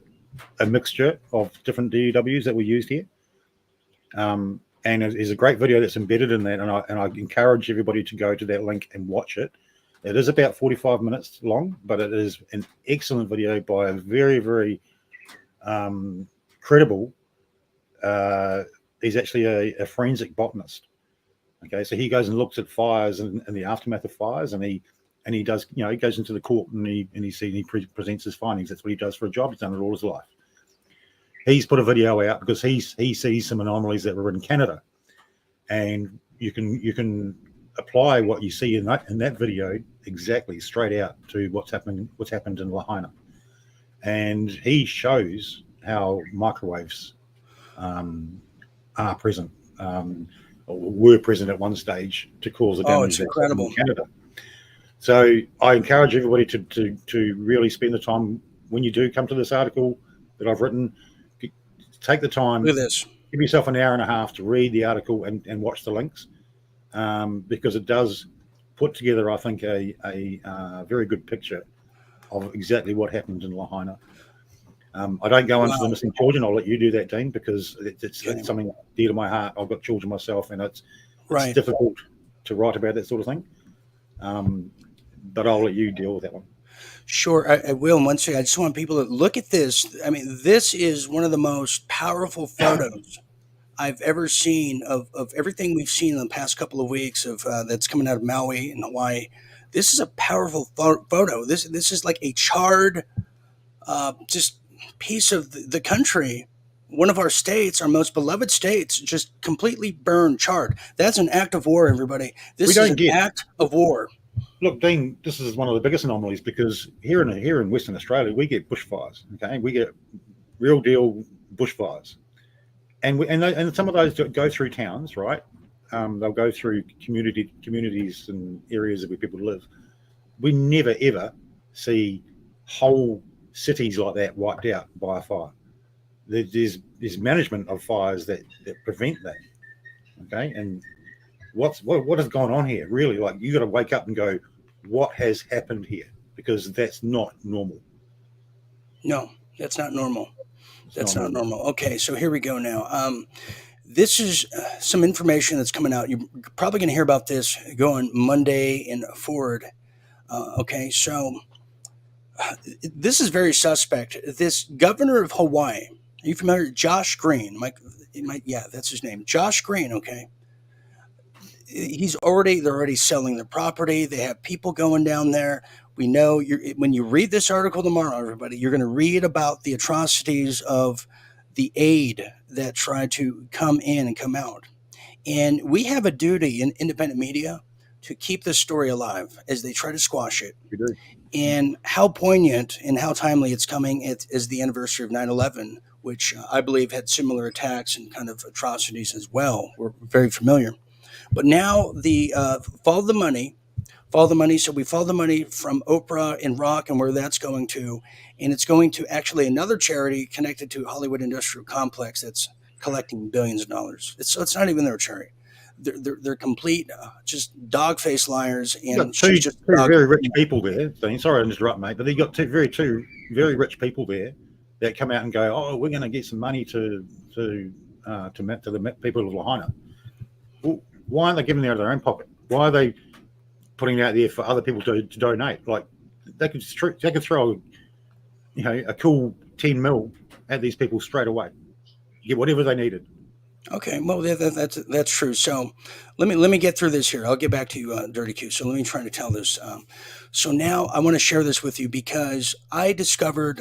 mixture of different DEWs that were used here. And there's a great video that's embedded in that, and I encourage everybody to go to that link and watch it. It is about 45 minutes long, but it is an excellent video by a very, very credible. He's actually a forensic botanist. Okay, so he goes and looks at fires and the aftermath of fires, and he does, he goes into the court and he presents his findings. That's what he does for a job. He's done it all his life. He's put a video out because he sees some anomalies that were in Canada, and you can apply what you see in that video exactly straight out to what's happened in Lahaina, and he shows how microwaves are present, or were present at one stage to cause the damage in Canada. So I encourage everybody to really spend the time when you do come to this article that I've written. Take the time. Look at this. Give yourself an hour and a half to read the article and watch the links, because it does put together, I think, a very good picture of exactly what happened in Lahaina. I don't go into the missing children. I'll let you do that, Dean, because it's something dear to my heart. I've got children myself, and it's difficult to write about that sort of thing. But I'll let you deal with that one. Sure, I will. And once again, I just want people to look at this. I mean, this is one of the most powerful photos I've ever seen of everything we've seen in the past couple of weeks of that's coming out of Maui and Hawaii. This is a powerful photo. This is like a charred just piece of the country. One of our states, our most beloved states, just completely burned, charred. That's an act of war, everybody. This is an act of war. Look, Dean, this is one of the biggest anomalies, because here in Western Australia, we get bushfires. Okay, we get real deal bushfires, and some of those go through towns, right? They'll go through communities and areas where people live. We never ever see whole cities like that wiped out by a fire. There's management of fires that prevent that. Okay, and what has gone on here? Really, like, you got to wake up and go, what has happened here? Because that's not normal. No, that's not normal. That's not normal. Okay, so here we go now. This is some information that's coming out. You're probably going to hear about this going Monday and forward. Okay, so this is very suspect. This governor of Hawaii, are you familiar? Josh Green. Yeah, that's his name. Josh Green, okay. They're already selling their property. They have people going down there. We know when you read this article tomorrow, everybody, you're going to read about the atrocities of the aid that tried to come in and come out. And we have a duty in independent media to keep this story alive as they try to squash it. We do. And how poignant and how timely it's coming is the anniversary of 9/11, which I believe had similar attacks and kind of atrocities as well. We're very familiar. But now the follow the money. So we follow the money from Oprah and Rock and where that's going to. And it's going to actually another charity connected to Hollywood Industrial Complex that's collecting billions of dollars. It's not even their charity. They're complete just dog-faced liars. And two very rich people there. Sorry to interrupt, mate, but they got two very rich people there that come out and go, "Oh, we're going to get some money to the people of Lahaina." Well, why aren't they giving it out of their own pocket? Why are they putting out there for other people to donate. Like they could throw, a cool 10 mil at these people straight away, get whatever they needed. Okay, well that's true. So let me get through this here. I'll get back to you, Dirty Q. So let me try to tell this. So now I want to share this with you because I discovered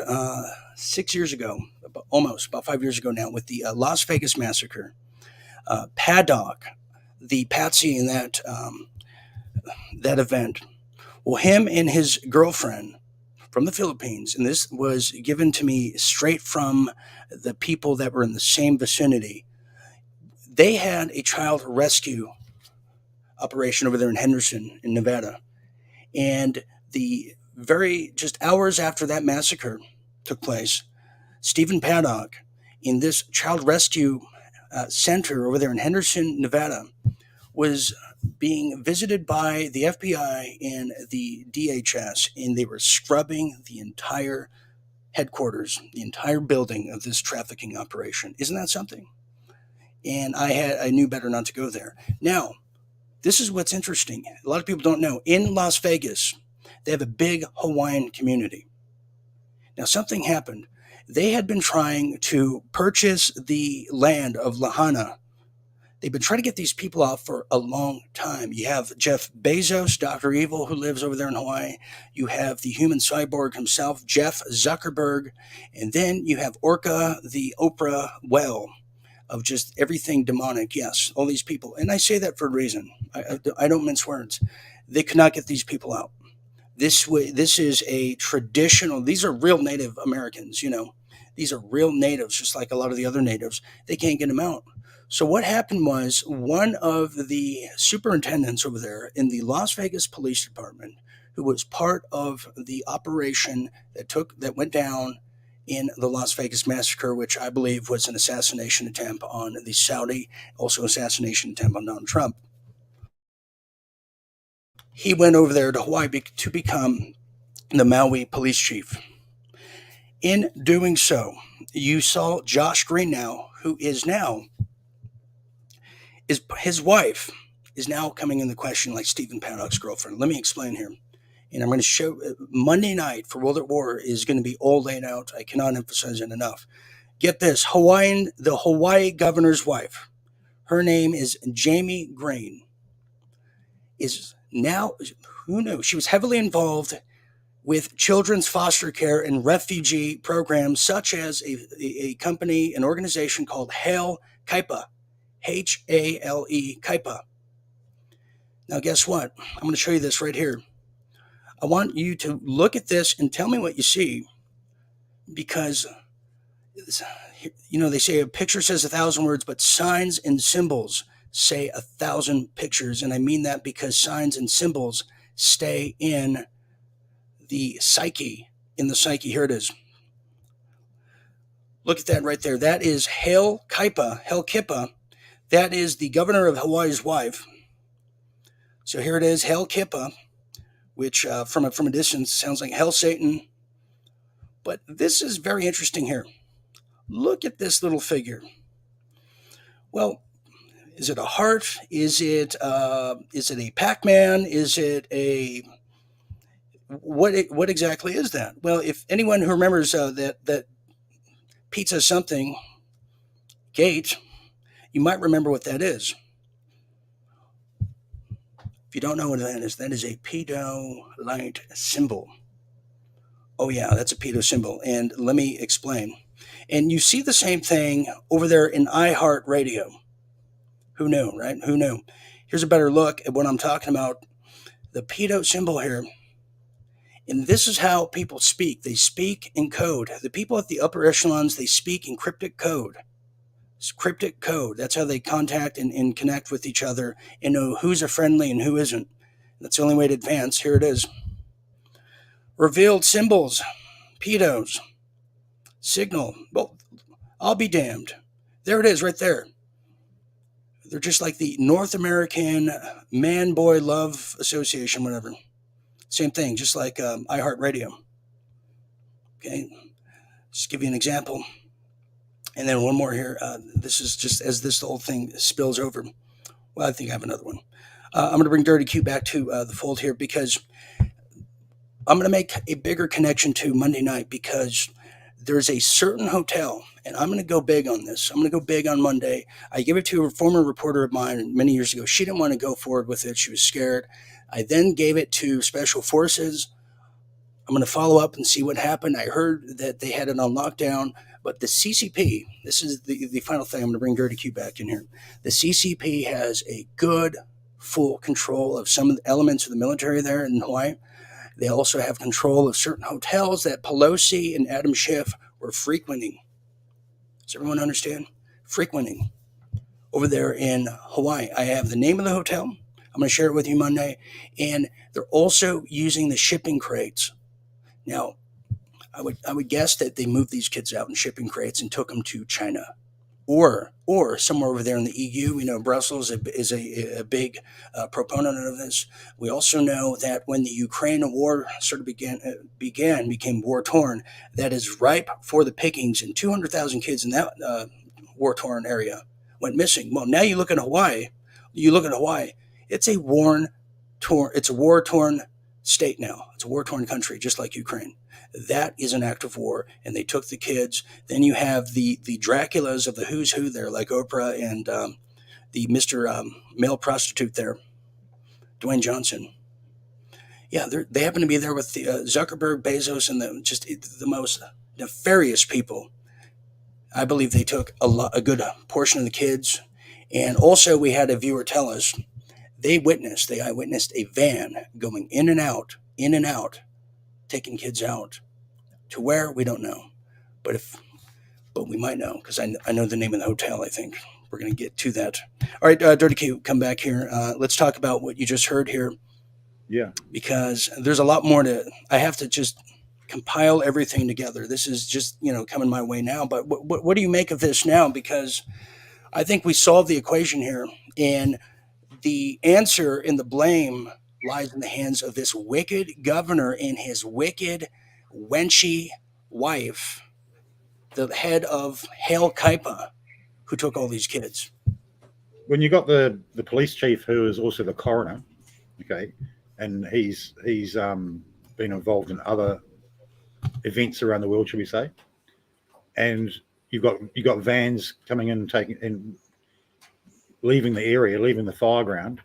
6 years ago, about 5 years ago now, with the Las Vegas massacre, Paddock, the patsy in that event. Well, him and his girlfriend from the Philippines, and this was given to me straight from the people that were in the same vicinity. They had a child rescue operation over there in Henderson, in Nevada. And just hours after that massacre took place, Stephen Paddock, in this child rescue center over there in Henderson, Nevada, was being visited by the FBI and the DHS, and they were scrubbing the entire headquarters, the entire building of this trafficking operation. Isn't that something? And I knew better not to go there. Now, this is what's interesting. A lot of people don't know. In Las Vegas, they have a big Hawaiian community. Now, something happened. They had been trying to purchase the land of Lahaina. They've been trying to get these people out for a long time. You have Jeff Bezos, Dr. Evil, who lives over there in Hawaii. You have the human cyborg himself, Jeff Zuckerberg. And then you have Orca, the Oprah well of just everything demonic. Yes, all these people. And I say that for a reason. I don't mince words. They could not get these people out. This is a traditional, these are real Native Americans, These are real natives, just like a lot of the other natives. They can't get them out. So what happened was one of the superintendents over there in the Las Vegas Police Department, who was part of the operation that went down in the Las Vegas massacre, which I believe was an assassination attempt on the Saudi, also assassination attempt on Donald Trump. He went over there to Hawaii to become the Maui police chief. In doing so, you saw Josh Green now, who is his wife is now coming in the question like Stephen Paddock's girlfriend. Let me explain here. And I'm going to show Monday night for World at War is going to be all laid out. I cannot emphasize it enough. Get this, the Hawaii governor's wife, her name is Jamie Green, is now, who knew? She was heavily involved with children's foster care and refugee programs such as a company, an organization called Hail Kaipa, Hale, Kaipa. Now, guess what? I'm going to show you this right here. I want you to look at this and tell me what you see, because, they say a picture says 1,000 words, but signs and symbols say 1,000 pictures. And I mean that because signs and symbols stay in the psyche. Here it is. Look at that right there. That is Hale Kaipa. That is the governor of Hawaii's wife. So here it is, Hale Kaipa, which from a distance sounds like Hell Satan. But this is very interesting here. Look at this little figure. Well, is it a heart? Is it a Pac-Man? Is it a what exactly is that? Well, if anyone who remembers that Pizza something gate, you might remember what that is. If you don't know what that is a pedo light symbol. Oh yeah, that's a pedo symbol. And let me explain. And you see the same thing over there in iHeartRadio. Who knew, right? Who knew? Here's a better look at what I'm talking about. The pedo symbol here. And this is how people speak. They speak in code. The people at the upper echelons, they speak in cryptic code. It's cryptic code. That's how they contact and connect with each other and know who's a friendly and who isn't. That's the only way to advance. Here it is. Revealed symbols. Pedos. Signal. Well, I'll be damned. There it is right there. They're just like the North American Man-Boy Love Association, whatever. Same thing, just like iHeartRadio. Okay, just give you an example. And then one more here. This is just as this whole thing spills over. Well, I think I have another one. I'm going to bring Dirty Q back to the fold here because I'm going to make a bigger connection to Monday night because there's a certain hotel, and I'm going to go big on this. I'm going to go big on Monday. I gave it to a former reporter of mine many years ago. She didn't want to go forward with it. She was scared. I then gave it to Special Forces. I'm going to follow up and see what happened. I heard that they had it on lockdown, but the CCP, this is the final thing. I'm going to bring Dirty Q back in here. The CCP has a good, full control of some of the elements of the military there in Hawaii. They also have control of certain hotels that Pelosi and Adam Schiff were frequenting. Does everyone understand? Frequenting over there in Hawaii. I have the name of the hotel. I'm going to share it with you Monday. And they're also using the shipping crates. Now, I would guess that they moved these kids out in shipping crates and took them to China. Or somewhere over there in the EU. We know Brussels is a big proponent of this. We also know that when the Ukraine war sort of became war-torn, that is ripe for the pickings, and 200,000 kids in that war-torn area went missing. Well, now you look at Hawaii. It's a war-torn state now. It's a war-torn country, just like Ukraine. That is an act of war, and they took the kids. Then you have the Draculas of the who's who there, like Oprah and the Mr. Male prostitute there, Dwayne Johnson. Yeah, they happen to be there with the Zuckerberg, Bezos, and the most nefarious people. I believe they took a good portion of the kids. And also we had a viewer tell us they eyewitnessed a van going in and out, taking kids out. To where, we don't know. But we might know, because I know the name of the hotel, I think. We're going to get to that. All right, Dirty Q, come back here. Let's talk about what you just heard here. Yeah. Because there's a lot more I have to just compile everything together. This is just, coming my way now. But what do you make of this now? Because I think we solved the equation here. And the answer and the blame lies in the hands of this wicked governor and his wicked, wenchy wife, the head of Hail Kaipa, who took all these kids. When you got the police chief, who is also the coroner, okay, and he's been involved in other events around the world, should we say, and you got vans coming in, leaving the area, leaving the fireground,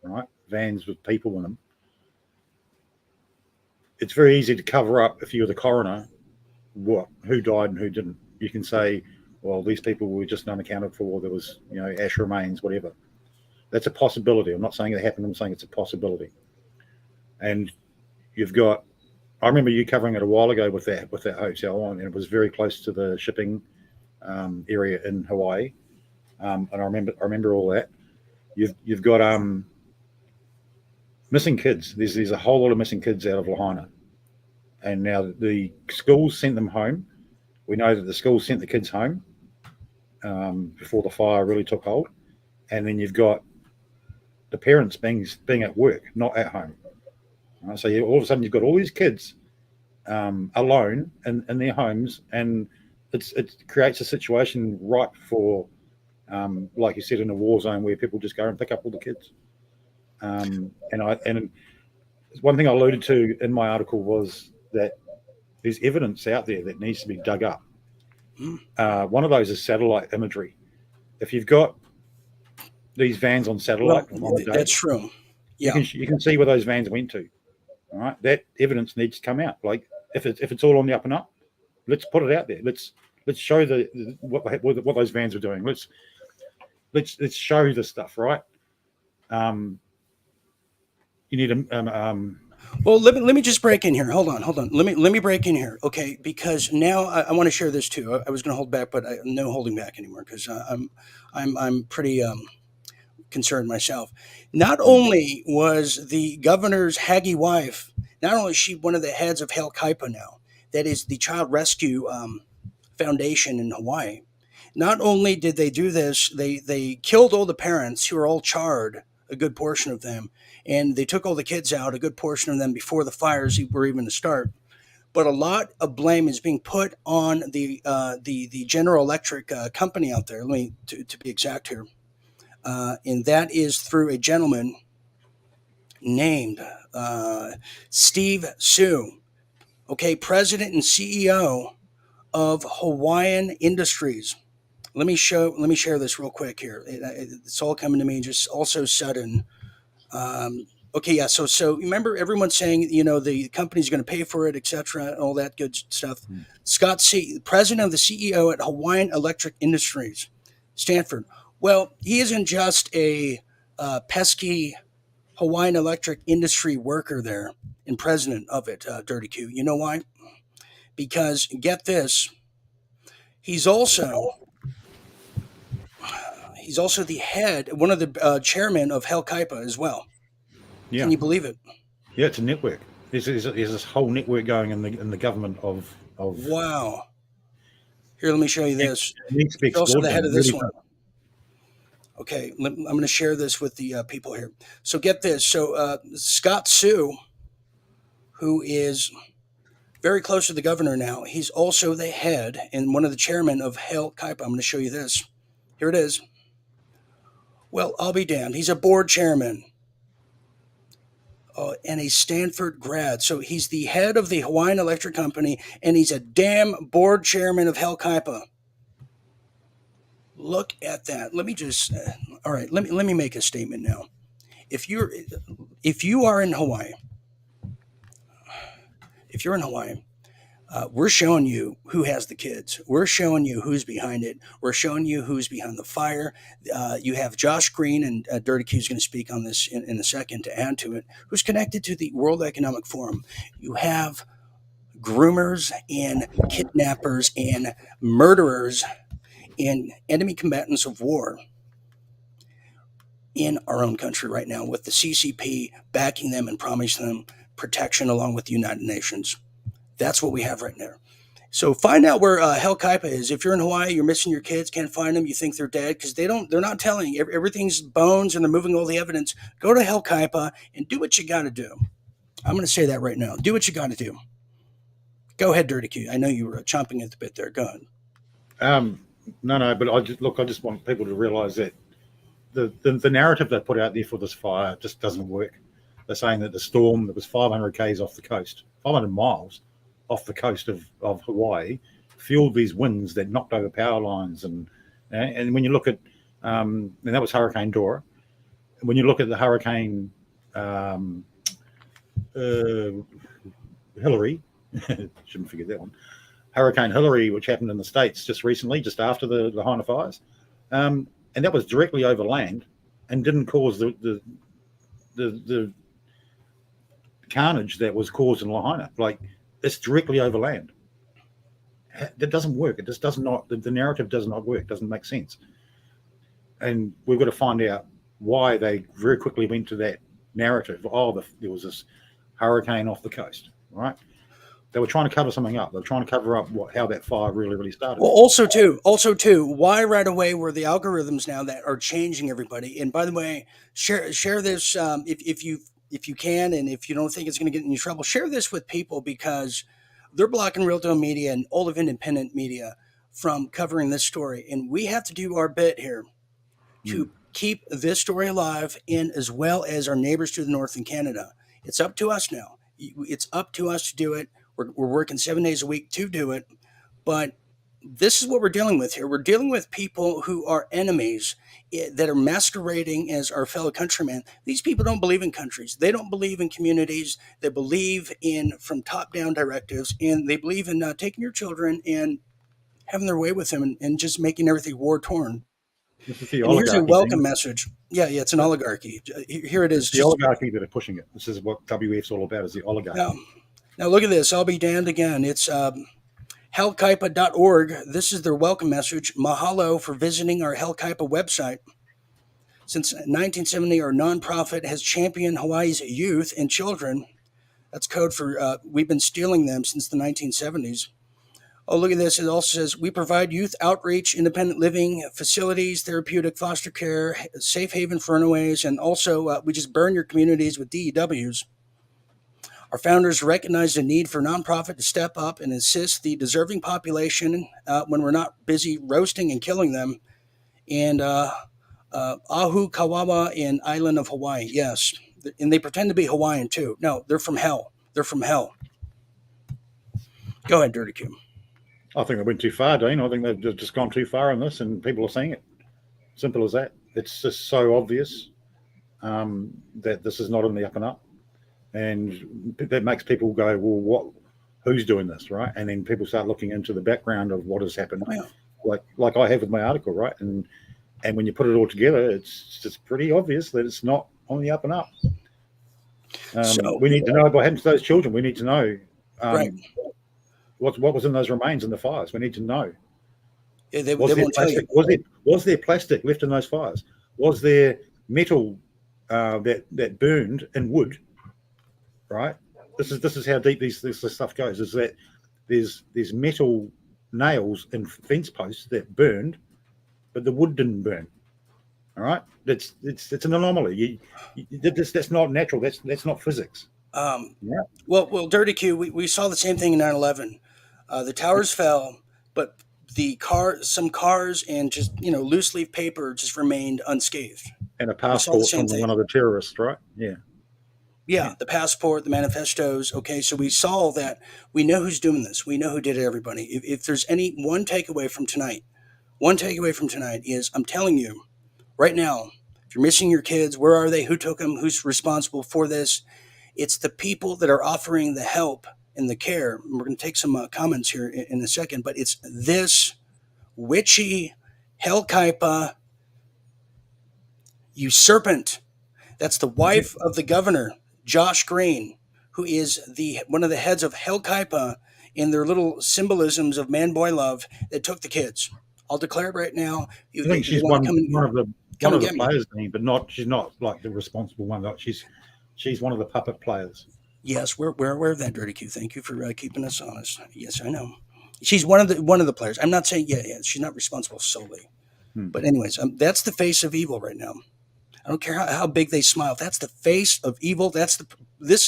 right? Vans with people in them. It's very easy to cover up, if you're the coroner, who died and who didn't. You can say, well, these people were just unaccounted for. There was, ash remains, whatever. That's a possibility. I'm not saying it happened. I'm saying it's a possibility. And I remember you covering it a while ago with that hotel, and it was very close to the shipping area in Hawaii. And I remember all that. You've got missing kids. There's a whole lot of missing kids out of Lahaina, and now the schools sent them home. We know that the schools sent the kids home before the fire really took hold, and then you've got the parents being at work, not at home. So all of a sudden you've got all these kids alone in their homes, and it creates a situation ripe for, like you said, in a war zone where people just go and pick up all the kids. And one thing I alluded to in my article was that there's evidence out there that needs to be dug up. One of those is satellite imagery. If you've got these vans on satellite, that's true. Yeah, you can see where those vans went to. All right, that evidence needs to come out. Like if it's all on the up and up, let's put it out there. Let's show what those vans are doing. Let's show the stuff, right? You need Well, let me just break in here. Hold on. Let me break in here, okay? Because now I want to share this too. I was going to hold back, but no holding back anymore because I'm pretty concerned myself. Not only was the governor's Haggy wife, not only is she one of the heads of Hail Kaipa now, that is the Child Rescue Foundation in Hawaii. Not only did they do this, they killed all the parents who are all charred, a good portion of them, and they took all the kids out, a good portion of them, before the fires were even to start. But a lot of blame is being put on the General Electric company out there. To be exact here, and that is through a gentleman named Steve Sue, okay, president and CEO of Hawaiian Industries. Let me share this real quick here. It's all coming to me just also sudden. Okay, yeah. So remember everyone saying, the company's going to pay for it, etc., all that good stuff. Scott C., president of the CEO at Hawaiian Electric Industries, Stanford. Well, he isn't just a pesky Hawaiian Electric Industry worker there and president of it, Dirty Q. You know why? Because get this, he's also the head, one of the chairmen of Hell Kaipa as well. Yeah. Can you believe it? Yeah, it's a network. There's this whole network going in the government of. Wow. Here, let me show you this. He's also the head of this one. Okay, I'm going to share this with the people here. So get this. So Scott Sue, who is very close to the governor now, he's also the head and one of the chairmen of Hell Kaipa. I'm going to show you this. Here it is. Well, I'll be damned. He's a board chairman and a Stanford grad. So he's the head of the Hawaiian Electric Company, and he's a damn board chairman of Hell Kaipa. Look at that. Let me just, all right, let me make a statement now. If you are in Hawaii, we're showing you who has the kids. We're showing you who's behind it. We're showing you who's behind the fire. You have Josh Green, and Dirty Q is going to speak on this in a second to add to it, who's connected to the World Economic Forum. You have groomers and kidnappers and murderers and enemy combatants of war in our own country right now, with the CCP backing them and promising them protection along with the United Nations. That's what we have right now. So find out where Hell Kaipa is. If you're in Hawaii, you're missing your kids, can't find them, you think they're dead, because they're not telling you. Everything's bones and they're moving all the evidence. Go to Hell Kaipa and do what you got to do. I'm going to say that right now. Do what you got to do. Go ahead, Dirty Q. I know you were chomping at the bit there. Go ahead. No, but I just want people to realize that the narrative they put out there for this fire just doesn't work. They're saying that the storm that was 500 k's off the coast, 500 miles off the coast of Hawaii, fueled these winds that knocked over power lines, and when you look at and that was Hurricane Dora. When you look at the Hurricane Hillary, shouldn't forget that one. Hurricane Hillary, which happened in the States just recently, just after the Lahaina fires, and that was directly over land and didn't cause the carnage that was caused in Lahaina. Like, it's directly over land. That doesn't work. It just does not. The narrative does not work. Doesn't make sense. And we've got to find out why they very quickly went to that narrative. There was this hurricane off the coast, right? They were trying to cover something up. They were trying to cover up how that fire really started. Well, also too, why right away were the algorithms now that are changing everybody? And by the way, share this if you can, and if you don't think it's going to get in trouble, share this with people, because they're blocking Real Deal Media and all of independent media from covering this story. And we have to do our bit here to keep this story alive, and as well as our neighbors to the north in Canada. It's up to us now. It's up to us to do it. We're working 7 days a week to do it, but this is what we're dealing with here. We're dealing with people who are enemies that are masquerading as our fellow countrymen. These people don't believe in countries. They don't believe in communities. They believe in from top-down directives, and they believe in taking your children and having their way with them and just making everything war-torn. This is the and here's a oligarchy welcome thing. message. Yeah, it's an oligarchy. Here it is. It's the oligarchy that are pushing it. This is what WF's all about, is the oligarchy. Now look at this. I'll be damned again. It's hellkaipa.org. This is their welcome message. Mahalo for visiting our Hell Kaipa website. Since 1970, our nonprofit has championed Hawaii's youth and children. That's code for we've been stealing them since the 1970s. Oh, look at this. It also says, we provide youth outreach, independent living facilities, therapeutic foster care, safe haven for runaways, and also we just burn your communities with DEWs. Our founders recognize the need for nonprofit to step up and assist the deserving population when we're not busy roasting and killing them. And Ahu Kawawa in island of Hawaii. Yes, And they pretend to be Hawaiian too. No, they're from hell. They're from hell. Go ahead, Dirty Q. I think they went too far, Dean. I think they've just gone too far on this, and people are seeing it. Simple as that. It's just so obvious that this is not in the up and up, and that makes people go, "Well, what? Who's doing this?" Right? And then people start looking into the background of what has happened, like I have with my article, right? And when you put it all together, it's just pretty obvious that it's not on the up and up. So we need to know what happened to those children. We need to know what was in those remains in the fires. We need to know. Yeah, they was won't tell you. Was there plastic left in those fires? Was there metal that burned in wood? Right. This is how deep this stuff goes. Is that there's metal nails and fence posts that burned, but the wood didn't burn. All right. It's an anomaly. That's not natural. That's not physics. Well, Dirty Q, we saw the same thing in 9/11. The towers fell, but some cars and just loose leaf paper just remained unscathed. And a passport from one of the terrorists, right? Yeah, the passport, the manifestos. Okay, so we saw that. We know who's doing this. We know who did it, everybody. If there's one takeaway from tonight is, I'm telling you right now, if you're missing your kids, where are they? Who took them? Who's responsible for this? It's the people that are offering the help and the care. We're going to take some comments here in a second, but it's this witchy Helkaipa usurpant. That's the wife of the governor, Josh Green, who is one of the heads of Helkaipa in their little symbolisms of man-boy love that took the kids. I'll declare it right now. I think she's one of the players, but she's not like the responsible one. Like she's one of the puppet players. Yes, we're aware of that, Dirty Q. Thank you for keeping us honest. Yes, I know. She's one of the players. I'm not saying she's not responsible solely. But anyways, that's the face of evil right now. I don't care how big they smile. That's the face of evil. This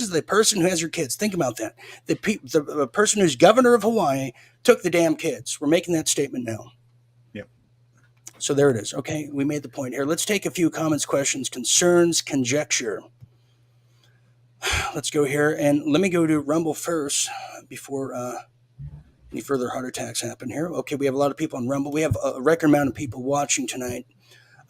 is the person who has your kids. Think about that. The person who's governor of Hawaii took the damn kids. We're making that statement now. Yep. So there it is. Okay, we made the point here. Let's take a few comments, questions, concerns, conjecture. Let's go here, and let me go to Rumble first before any further heart attacks happen here. Okay, we have a lot of people on Rumble. We have a record amount of people watching tonight.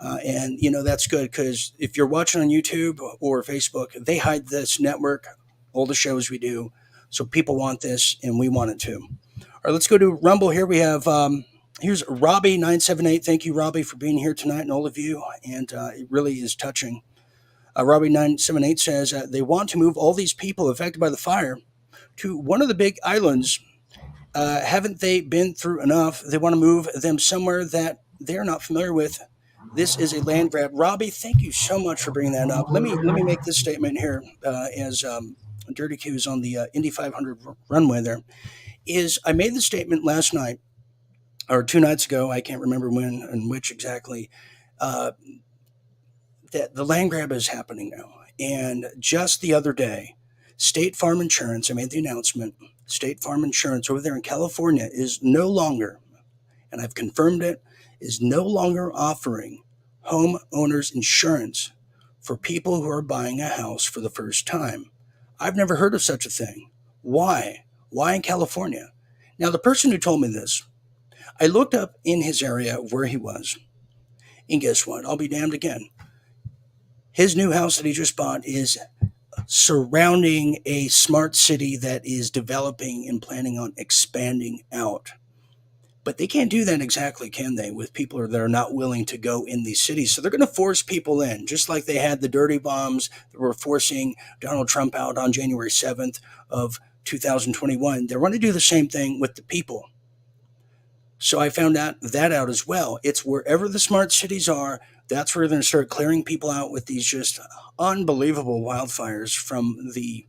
And that's good, because if you're watching on YouTube or Facebook, they hide this network, all the shows we do. So people want this, and we want it too. All right, let's go to Rumble here. We have here's Robbie978. Thank you, Robbie, for being here tonight, and all of you. And it really is touching. Robbie978 says they want to move all these people affected by the fire to one of the big islands. Haven't they been through enough? They want to move them somewhere that they're not familiar with. This is a land grab. Robbie, thank you so much for bringing that up. Let me make this statement here as Dirty Q is on the Indy 500 runway there. I made the statement last night, or 2 nights ago, I can't remember when and which exactly, that the land grab is happening now. And just the other day, State Farm Insurance, I made the announcement, State Farm Insurance over there in California is no longer, and I've confirmed it, is no longer offering homeowners insurance for people who are buying a house for the first time. I've never heard of such a thing. Why? Why in California? Now, the person who told me this, I looked up in his area where he was, and guess what? I'll be damned again. His new house that he just bought is surrounding a smart city that is developing and planning on expanding out. But they can't do that exactly, can they, with people that are not willing to go in these cities? So they're going to force people in, just like they had the dirty bombs that were forcing Donald Trump out on January 7th of 2021. They're going to do the same thing with the people. So I found that out as well. It's wherever the smart cities are, that's where they're going to start clearing people out with these just unbelievable wildfires from the,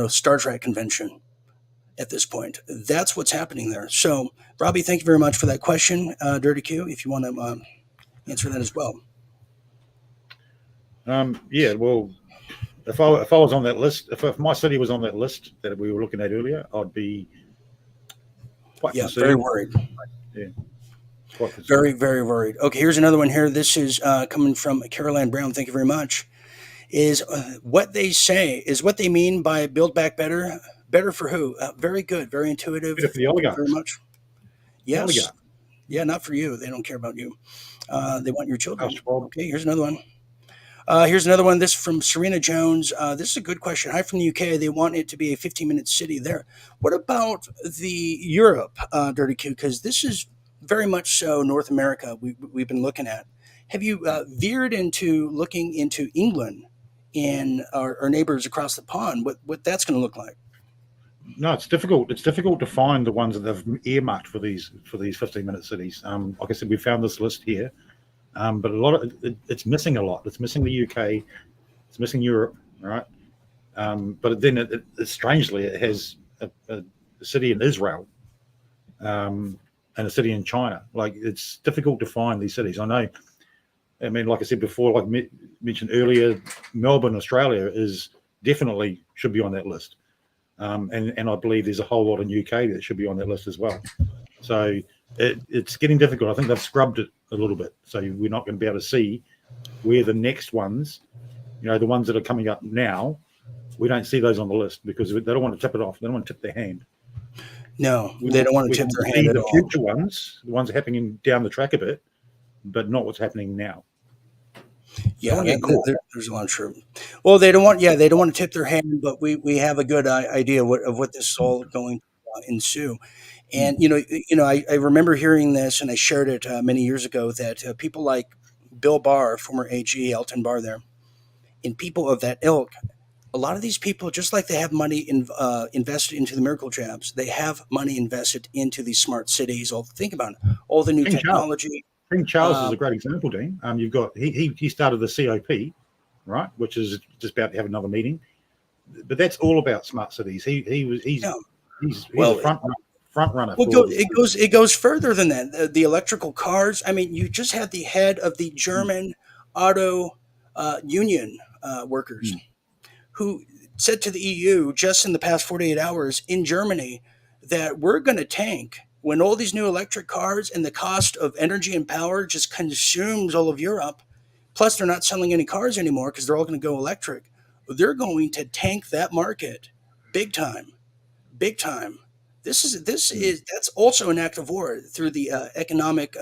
Star Trek convention. At this point, that's what's happening there. So, Robbie, thank you very much for that question, Dirty Q. If you want to answer that as well. Yeah. Well, if I was on that list, if my city was on that list that we were looking at earlier, I'd be quite concerned. Very worried. Yeah. Very, very worried. Okay, here's another one here. This is coming from Caroline Brown. Thank you very much. is what they say, is what they mean by build back better. Better for who? Very good, very intuitive. Better for the Thank you very oligarchs. much. The Yes. oligarchs. Yeah, not for you. They don't care about you. They want your children. Klaus Schwab. Okay, here's another one. Here's another one. This is from Serena Jones. This is a good question. Hi from the UK. They want it to be a 15-minute city there. What about the Europe, Dirty Q? Because this is very much so North America we've been looking at. Have you veered into looking into England and our neighbors across the pond? What that's going to look like? No, it's difficult. It's difficult to find the ones that they've earmarked for these 15-minute cities. Like I said, we found this list here, but a lot of it's missing a lot. It's missing the UK, it's missing Europe, right? But then strangely, it has a city in Israel, and a city in China. Like, it's difficult to find these cities. I know. I mean, like I said before, like mentioned earlier, Melbourne, Australia is definitely should be on that list. And I believe there's a whole lot in UK that should be on that list as well. So it's getting difficult. I think they've scrubbed it a little bit. So we're not going to be able to see where the next ones, the ones that are coming up now, we don't see those on the list because they don't want to tip it off. They don't want to tip their hand. No, they don't want to tip their hand at all. The future ones, the ones happening down the track a bit, but not what's happening now. Yeah, there's a lot of truth. Well, they don't want to tip their hand, but we have a good idea of what this is all going to ensue. And I remember hearing this, and I shared it many years ago that people like Bill Barr, former AG, Elton Barr, there, and people of that ilk, a lot of these people, just like they have money invested into the miracle jabs, they have money invested into these smart cities. Think about it, all the new technology. King Charles is a great example, Dean. You've got he started the COP, right, which is just about to have another meeting, but that's all about smart cities. He's a front runner. Well, it goes further than that. The electrical cars. I mean, you just had the head of the German auto union workers who said to the EU just in the past 48 hours in Germany that we're going to tank when all these new electric cars and the cost of energy and power just consumes all of Europe. Plus, they're not selling any cars anymore because they're all going to go electric. They're going to tank that market big time, big time. That's also an act of war through the economic,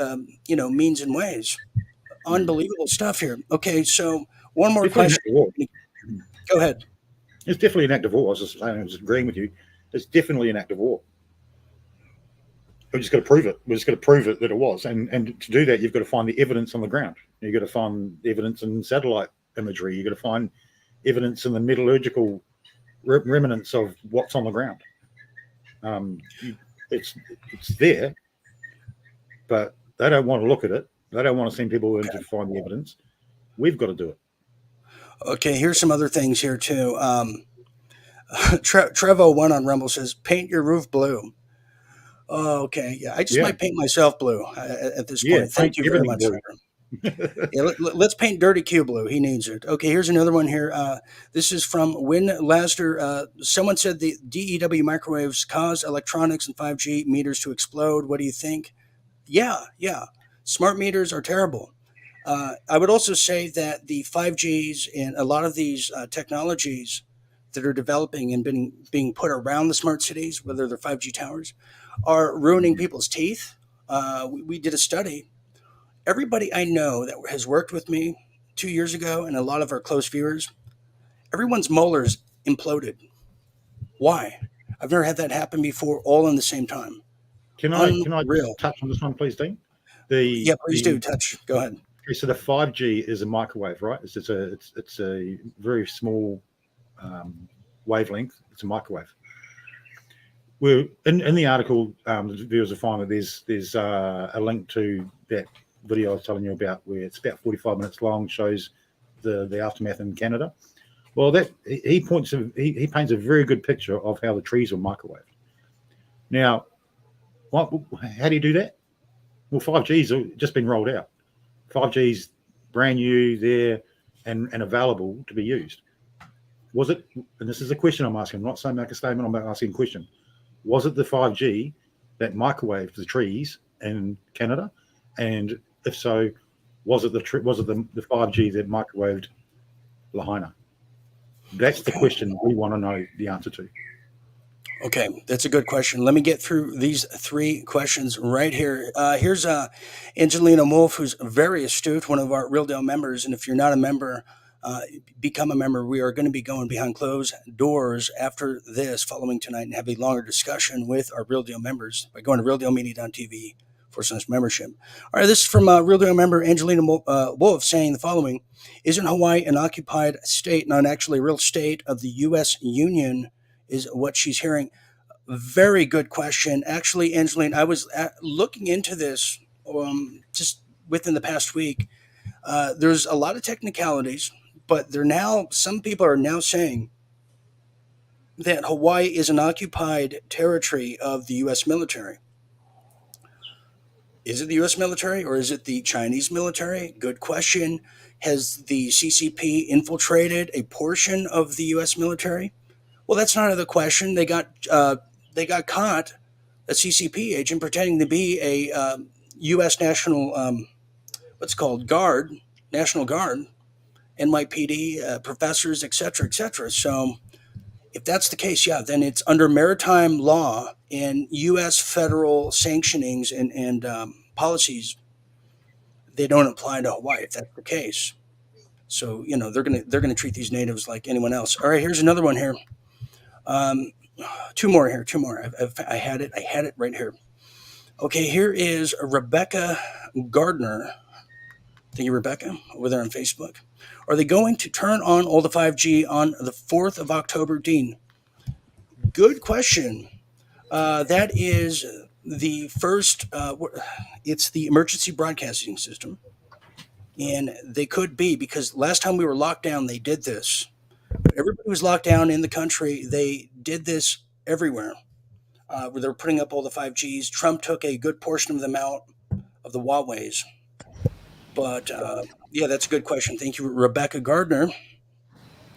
means and ways. Unbelievable stuff here. Okay, so one more question. Go ahead. It's definitely an act of war. I was just saying, I was agreeing with you. It's definitely an act of war. We're just got to prove it. We're just got to prove it that it was. And to do that, you've got to find the evidence on the ground. You've got to find evidence in satellite imagery. You've got to find evidence in the metallurgical remnants of what's on the ground. It's there, but they don't want to look at it. They don't want to send people in to find the evidence. We've got to do it. Okay, here's some other things here too. Trevo1 on Rumble says, paint your roof blue. Oh, okay. Yeah, I just might paint myself blue at this point. Thank you very much. Let's paint Dirty Q blue. He needs it. Okay, here's another one here. This is from Win Laster. Someone said the DEW microwaves cause electronics and 5G meters to explode. What do you think? Yeah. Smart meters are terrible. I would also say that the 5Gs and a lot of these technologies that are developing and being put around the smart cities, whether they're 5G towers, are ruining people's teeth. We did a study. Everybody I know that has worked with me 2 years ago and a lot of our close viewers, everyone's molars imploded. Why? I've never had that happen before, all in the same time. Can I touch on this one, please, Dean? Please do touch. Go ahead. Okay, so the 5G is a microwave, right? It's a very small wavelength. It's a microwave. We're in the article. The viewers will find that there's a link to that video I was telling you about, where it's about 45 minutes long, shows the aftermath in Canada. Well, he paints a very good picture of how the trees were microwaved. Now, how do you do that? Well, 5G's just been rolled out. 5G's brand new there and available to be used. Was it, and this is a question I'm asking, I'm not saying make a statement, I'm asking a question. Was it the 5G that microwaved the trees in Canada? And if so, was it the 5G that microwaved Lahaina? That's the question we want to know the answer to. Okay, that's a good question. Let me get through these 3 questions right here. Here's Angelina Wolf, who's very astute, one of our Real Deal members. And if you're not a member, become a member. We are going to be going behind closed doors after this, following tonight, and have a longer discussion with our Real Deal members by going to realdealmedia.tv/membership. All right, this is from Real Deal member Angelina Wolf saying the following: Isn't Hawaii an occupied state, not actually a real state of the U.S. Union? Is what she's hearing. Very good question. Actually, Angeline, I was looking into this just within the past week. There's a lot of technicalities, but some people are now saying that Hawaii is an occupied territory of the U.S. military. Is it the U.S. military or is it the Chinese military? Good question. Has the CCP infiltrated a portion of the U.S. military? Well, that's not the question. They got caught, a CCP agent pretending to be a U.S. National, what's called National Guard, NYPD professors, etc., etc. So, if that's the case, yeah, then it's under maritime law and U.S. federal sanctionings and policies. They don't apply to Hawaii if that's the case. So they're gonna treat these natives like anyone else. All right, here's another one here. 2 more here. 2 more. I had it right here. Okay, here is Rebecca Gardner. Thank you, Rebecca, over there on Facebook. Are they going to turn on all the 5G on the 4th of October, Dean? Good question. That is the first, it's the emergency broadcasting system. And they could be, because last time we were locked down, they did this. Everybody was locked down in the country. They did this everywhere. Where they're putting up all the 5Gs. Trump took a good portion of them out of the Huawei's. But yeah, that's a good question. Thank you, Rebecca Gardner.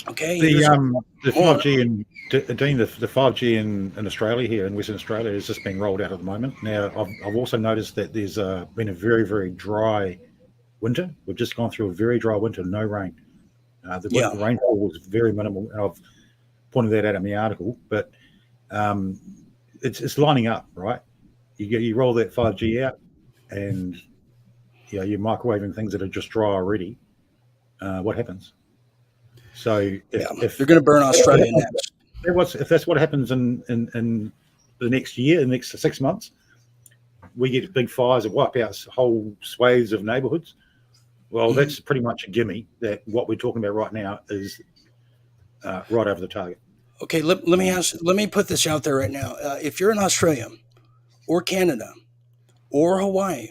Okay. The 5G in Dean, the 5G in Australia here in Western Australia is just being rolled out at the moment. Now, I've also noticed that there's been a very, very dry winter. We've just gone through a very dry winter, no rain. The rainfall was very minimal, and I've pointed that out in the article. But it's lining up, right? You roll that 5G out, and you're microwaving things that are just dry already. What happens? So if they're going to burn Australia next, if that's what happens in the next year, the next 6 months, we get big fires that wipe out whole swathes of neighbourhoods. Well, that's pretty much a gimme that what we're talking about right now is right over the target. Okay, let me put this out there right now. If you're in Australia or Canada or Hawaii,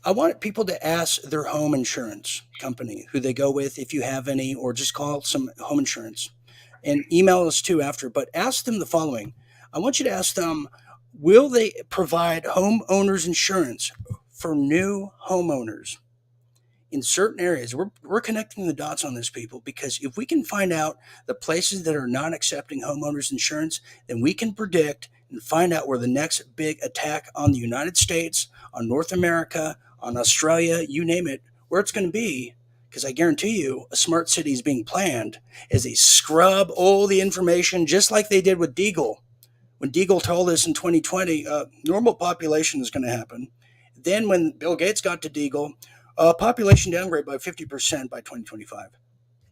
I want people to ask their home insurance company who they go with, if you have any, or just call some home insurance and email us too after. But ask them the following. I want you to ask them, will they provide homeowners insurance for new homeowners in certain areas? We're connecting the dots on this, people, because if we can find out the places that are not accepting homeowners insurance, then we can predict and find out where the next big attack on the United States, on North America, on Australia, you name it, where it's going to be. Because I guarantee you, a smart city is being planned as they scrub all the information, just like they did with Deagle. When Deagle told us in 2020, normal population is going to happen. Then when Bill Gates got to Deagle, population downgrade by 50% by 2025.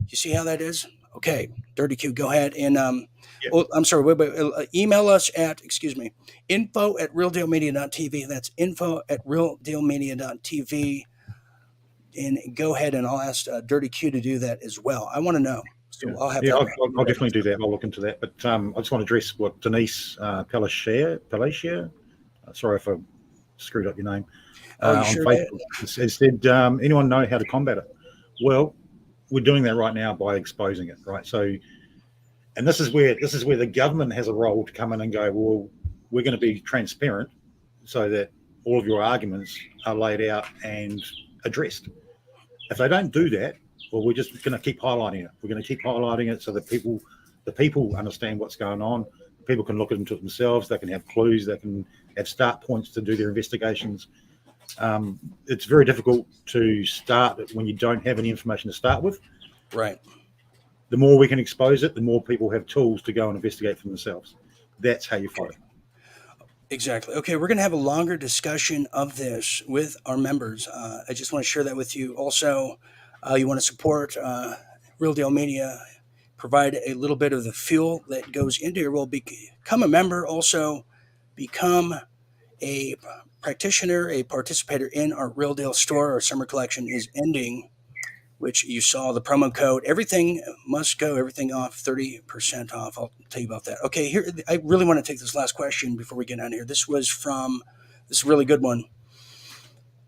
You see how that is? Okay, Dirty Q, go ahead and I'm sorry. Wait, email us at info@realdealmedia.tv. That's info@realdealmedia.tv, and go ahead and I'll ask Dirty Q to do that as well. I want to know. So I'll have. I'll definitely do that. I'll look into that. But I just want to address what Denise Palacia. Sorry if I screwed up your name. On Facebook, it said, anyone know how to combat it? Well, we're doing that right now by exposing it, right? So, and this is where the government has a role to come in and go, well, we're going to be transparent so that all of your arguments are laid out and addressed. If they don't do that, well, we're just going to keep highlighting it. We're going to keep highlighting it so that the people understand what's going on. People can look into it themselves. They can have clues. They can have start points to do their investigations. It's very difficult to start when you don't have any information to start with. Right. The more we can expose it, the more people have tools to go and investigate for themselves. That's how you fight it. Exactly. Okay, we're going to have a longer discussion of this with our members. I just want to share that with you. Also, you want to support Real Deal Media, provide a little bit of the fuel that goes into your, well, become a member. Also, become a practitioner, a participator in our Real Deal store. Our summer collection is ending, which you saw the promo code. Everything must go, everything off, 30% off. I'll tell you about that. Okay, here, I really want to take this last question before we get out of here. This was from, this is a really good one.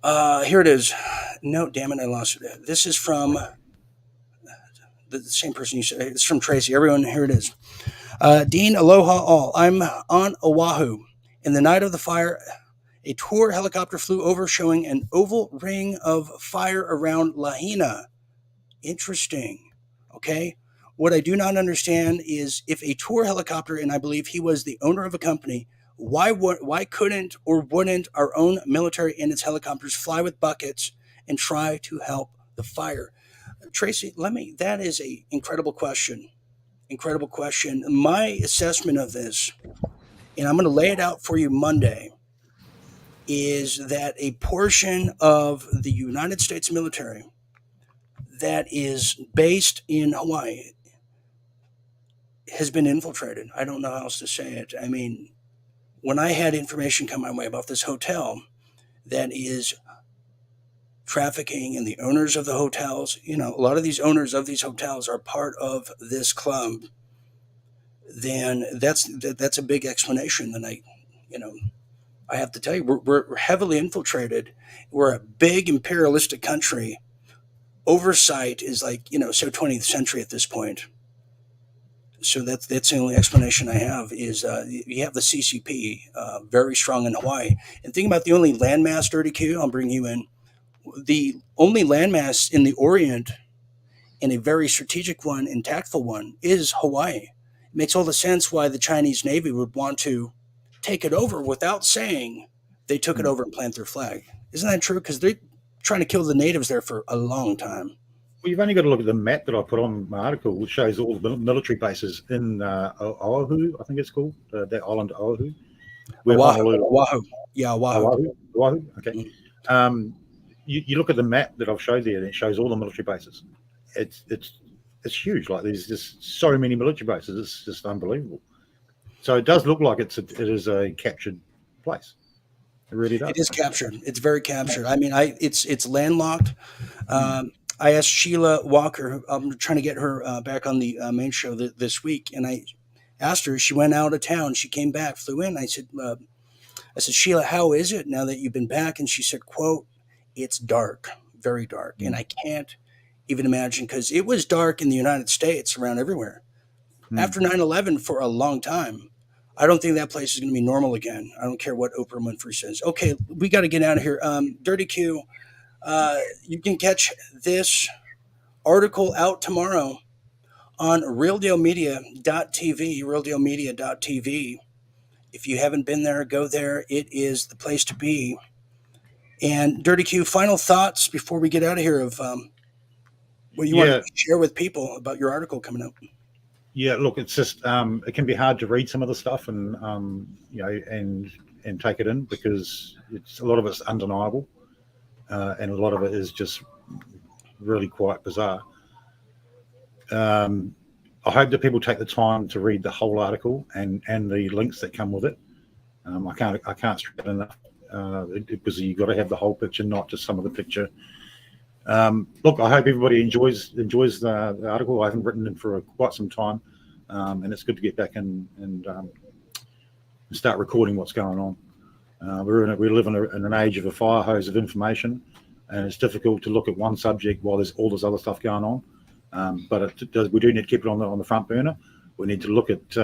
Here it is. No, damn it, I lost it. This is from the same person you said. It's from Tracy. Everyone, here it is. Dean, aloha all. I'm on Oahu. In the night of the fire, a tour helicopter flew over showing an oval ring of fire around Lahaina. Interesting. Okay. What I do not understand is if a tour helicopter, and I believe he was the owner of a company, why couldn't or wouldn't our own military and its helicopters fly with buckets and try to help the fire? Tracy, that is a incredible question. Incredible question. My assessment of this, and I'm going to lay it out for you Monday, is that a portion of the United States military that is based in Hawaii has been infiltrated. I don't know how else to say it. I mean, when I had information come my way about this hotel that is trafficking and the owners of the hotels, a lot of these owners of these hotels are part of this club, then that's a big explanation. Then I have to tell you, we're heavily infiltrated. We're a big imperialistic country. Oversight is like, so 20th century at this point. So that's the only explanation I have is you have the CCP very strong in Hawaii. And think about the only landmass, Dirty Q, I'll bring you in. The only landmass in the Orient, and a very strategic one and tactful one, is Hawaii. It makes all the sense why the Chinese Navy would want to take it over without saying they took it over and plant their flag. Isn't that true? Because they're trying to kill the natives there for a long time. Well, you've only got to look at the map that I put on my article, which shows all the military bases in Oahu, I think it's called, that island Oahu. Oahu. Yeah, Oahu. Okay. You look at the map that I've showed there, and it shows all the military bases. It's huge. Like there's just so many military bases. It's just unbelievable. So it does look like it is a captured place. It really does. It is captured. It's very captured. I mean, it's landlocked. I asked Sheila Walker. I'm trying to get her back on the main show this week, and I asked her. She went out of town. She came back, flew in. I said, Sheila, how is it now that you've been back? And she said, quote, it's dark, very dark. And I can't even imagine, because it was dark in the United States around everywhere. After 9/11 for a long time. I don't think that place is going to be normal again. I don't care what Oprah Winfrey says. Okay, we got to get out of here. Dirty Q, you can catch this article out tomorrow on realdealmedia.tv, realdealmedia.tv. If you haven't been there, go there. It is the place to be. And Dirty Q, final thoughts before we get out of here of what you want to share with people about your article coming up. Yeah, look, it's just it can be hard to read some of the stuff and and take it in, because a lot of it's undeniable, and a lot of it is just really quite bizarre. I hope that people take the time to read the whole article and the links that come with it. I can't stress it enough, because you've got to have the whole picture, not just some of the picture. Look, I hope everybody enjoys the article. I haven't written it for quite some time, and it's good to get back and start recording what's going on. We live in an age of a fire hose of information, and it's difficult to look at one subject while there's all this other stuff going on. But we do need to keep it on the front burner. We need to look at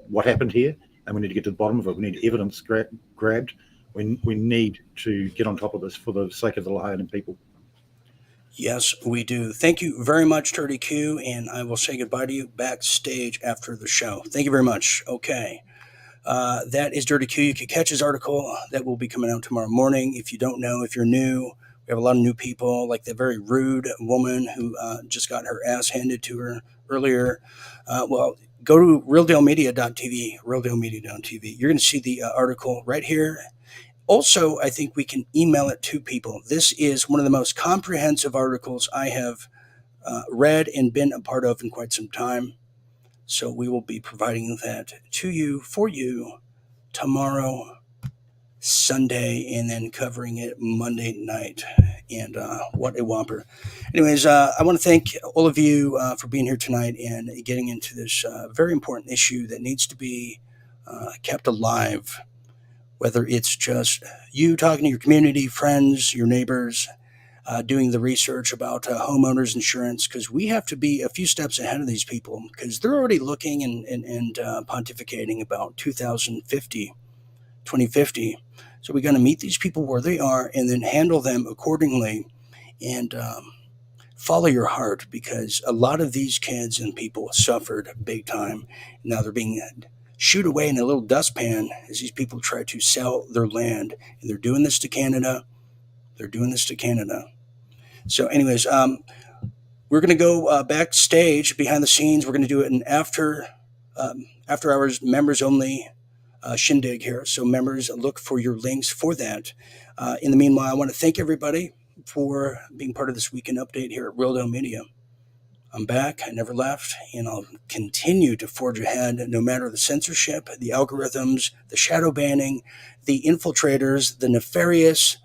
what happened here, and we need to get to the bottom of it. We need evidence grabbed. We need to get on top of this for the sake of the Lahaian people. Yes, we do. Thank you very much, Dirty Q, and I will say goodbye to you backstage after the show. Thank you very much. Okay. That is Dirty Q. You can catch his article that will be coming out tomorrow morning. If you don't know, if you're new, We have a lot of new people, like the very rude woman who just got her ass handed to her earlier. Well, go to realdealmedia.tv, realdealmedia.tv. You're going to see the article right here. Also, I think we can email it to people. This is one of the most comprehensive articles I have read and been a part of in quite some time. So we will be providing that to you, for you, tomorrow, Sunday, and then covering it Monday night. And what a whopper. Anyways, I want to thank all of you for being here tonight and getting into this very important issue that needs to be kept alive, whether it's just you talking to your community, friends, your neighbors, doing the research about homeowners insurance, because we have to be a few steps ahead of these people, because they're already looking and pontificating about 2050. So we're going to meet these people where they are and then handle them accordingly, and follow your heart, because a lot of these kids and people suffered big time. Now they're being shooed away in a little dustpan as these people try to sell their land, and they're doing this to Canada. So anyways, we're going to go backstage, behind the scenes. We're going to do it in after hours, members only shindig here. So members, look for your links for that. In the meanwhile, I want to thank everybody for being part of this weekend update here at Real Deal Media. I'm back. I never left, and I'll continue to forge ahead no matter the censorship, the algorithms, the shadow banning, the infiltrators, the nefarious,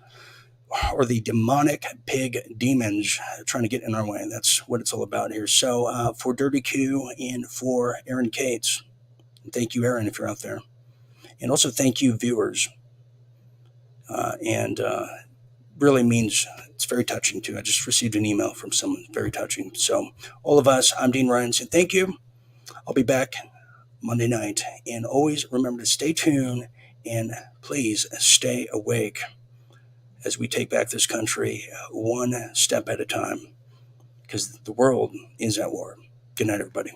or the demonic pig demons trying to get in our way. That's what it's all about here. So for Dirty Q and for Aaron Cates, thank you, Aaron, if you're out there. And also thank you, viewers. And really means, it's very touching too. I just received an email from someone, very touching. So all of us, I'm Dean Ryan, saying thank you. I'll be back Monday night. And always remember to stay tuned and please stay awake as we take back this country one step at a time, because the world is at war. Good night, everybody.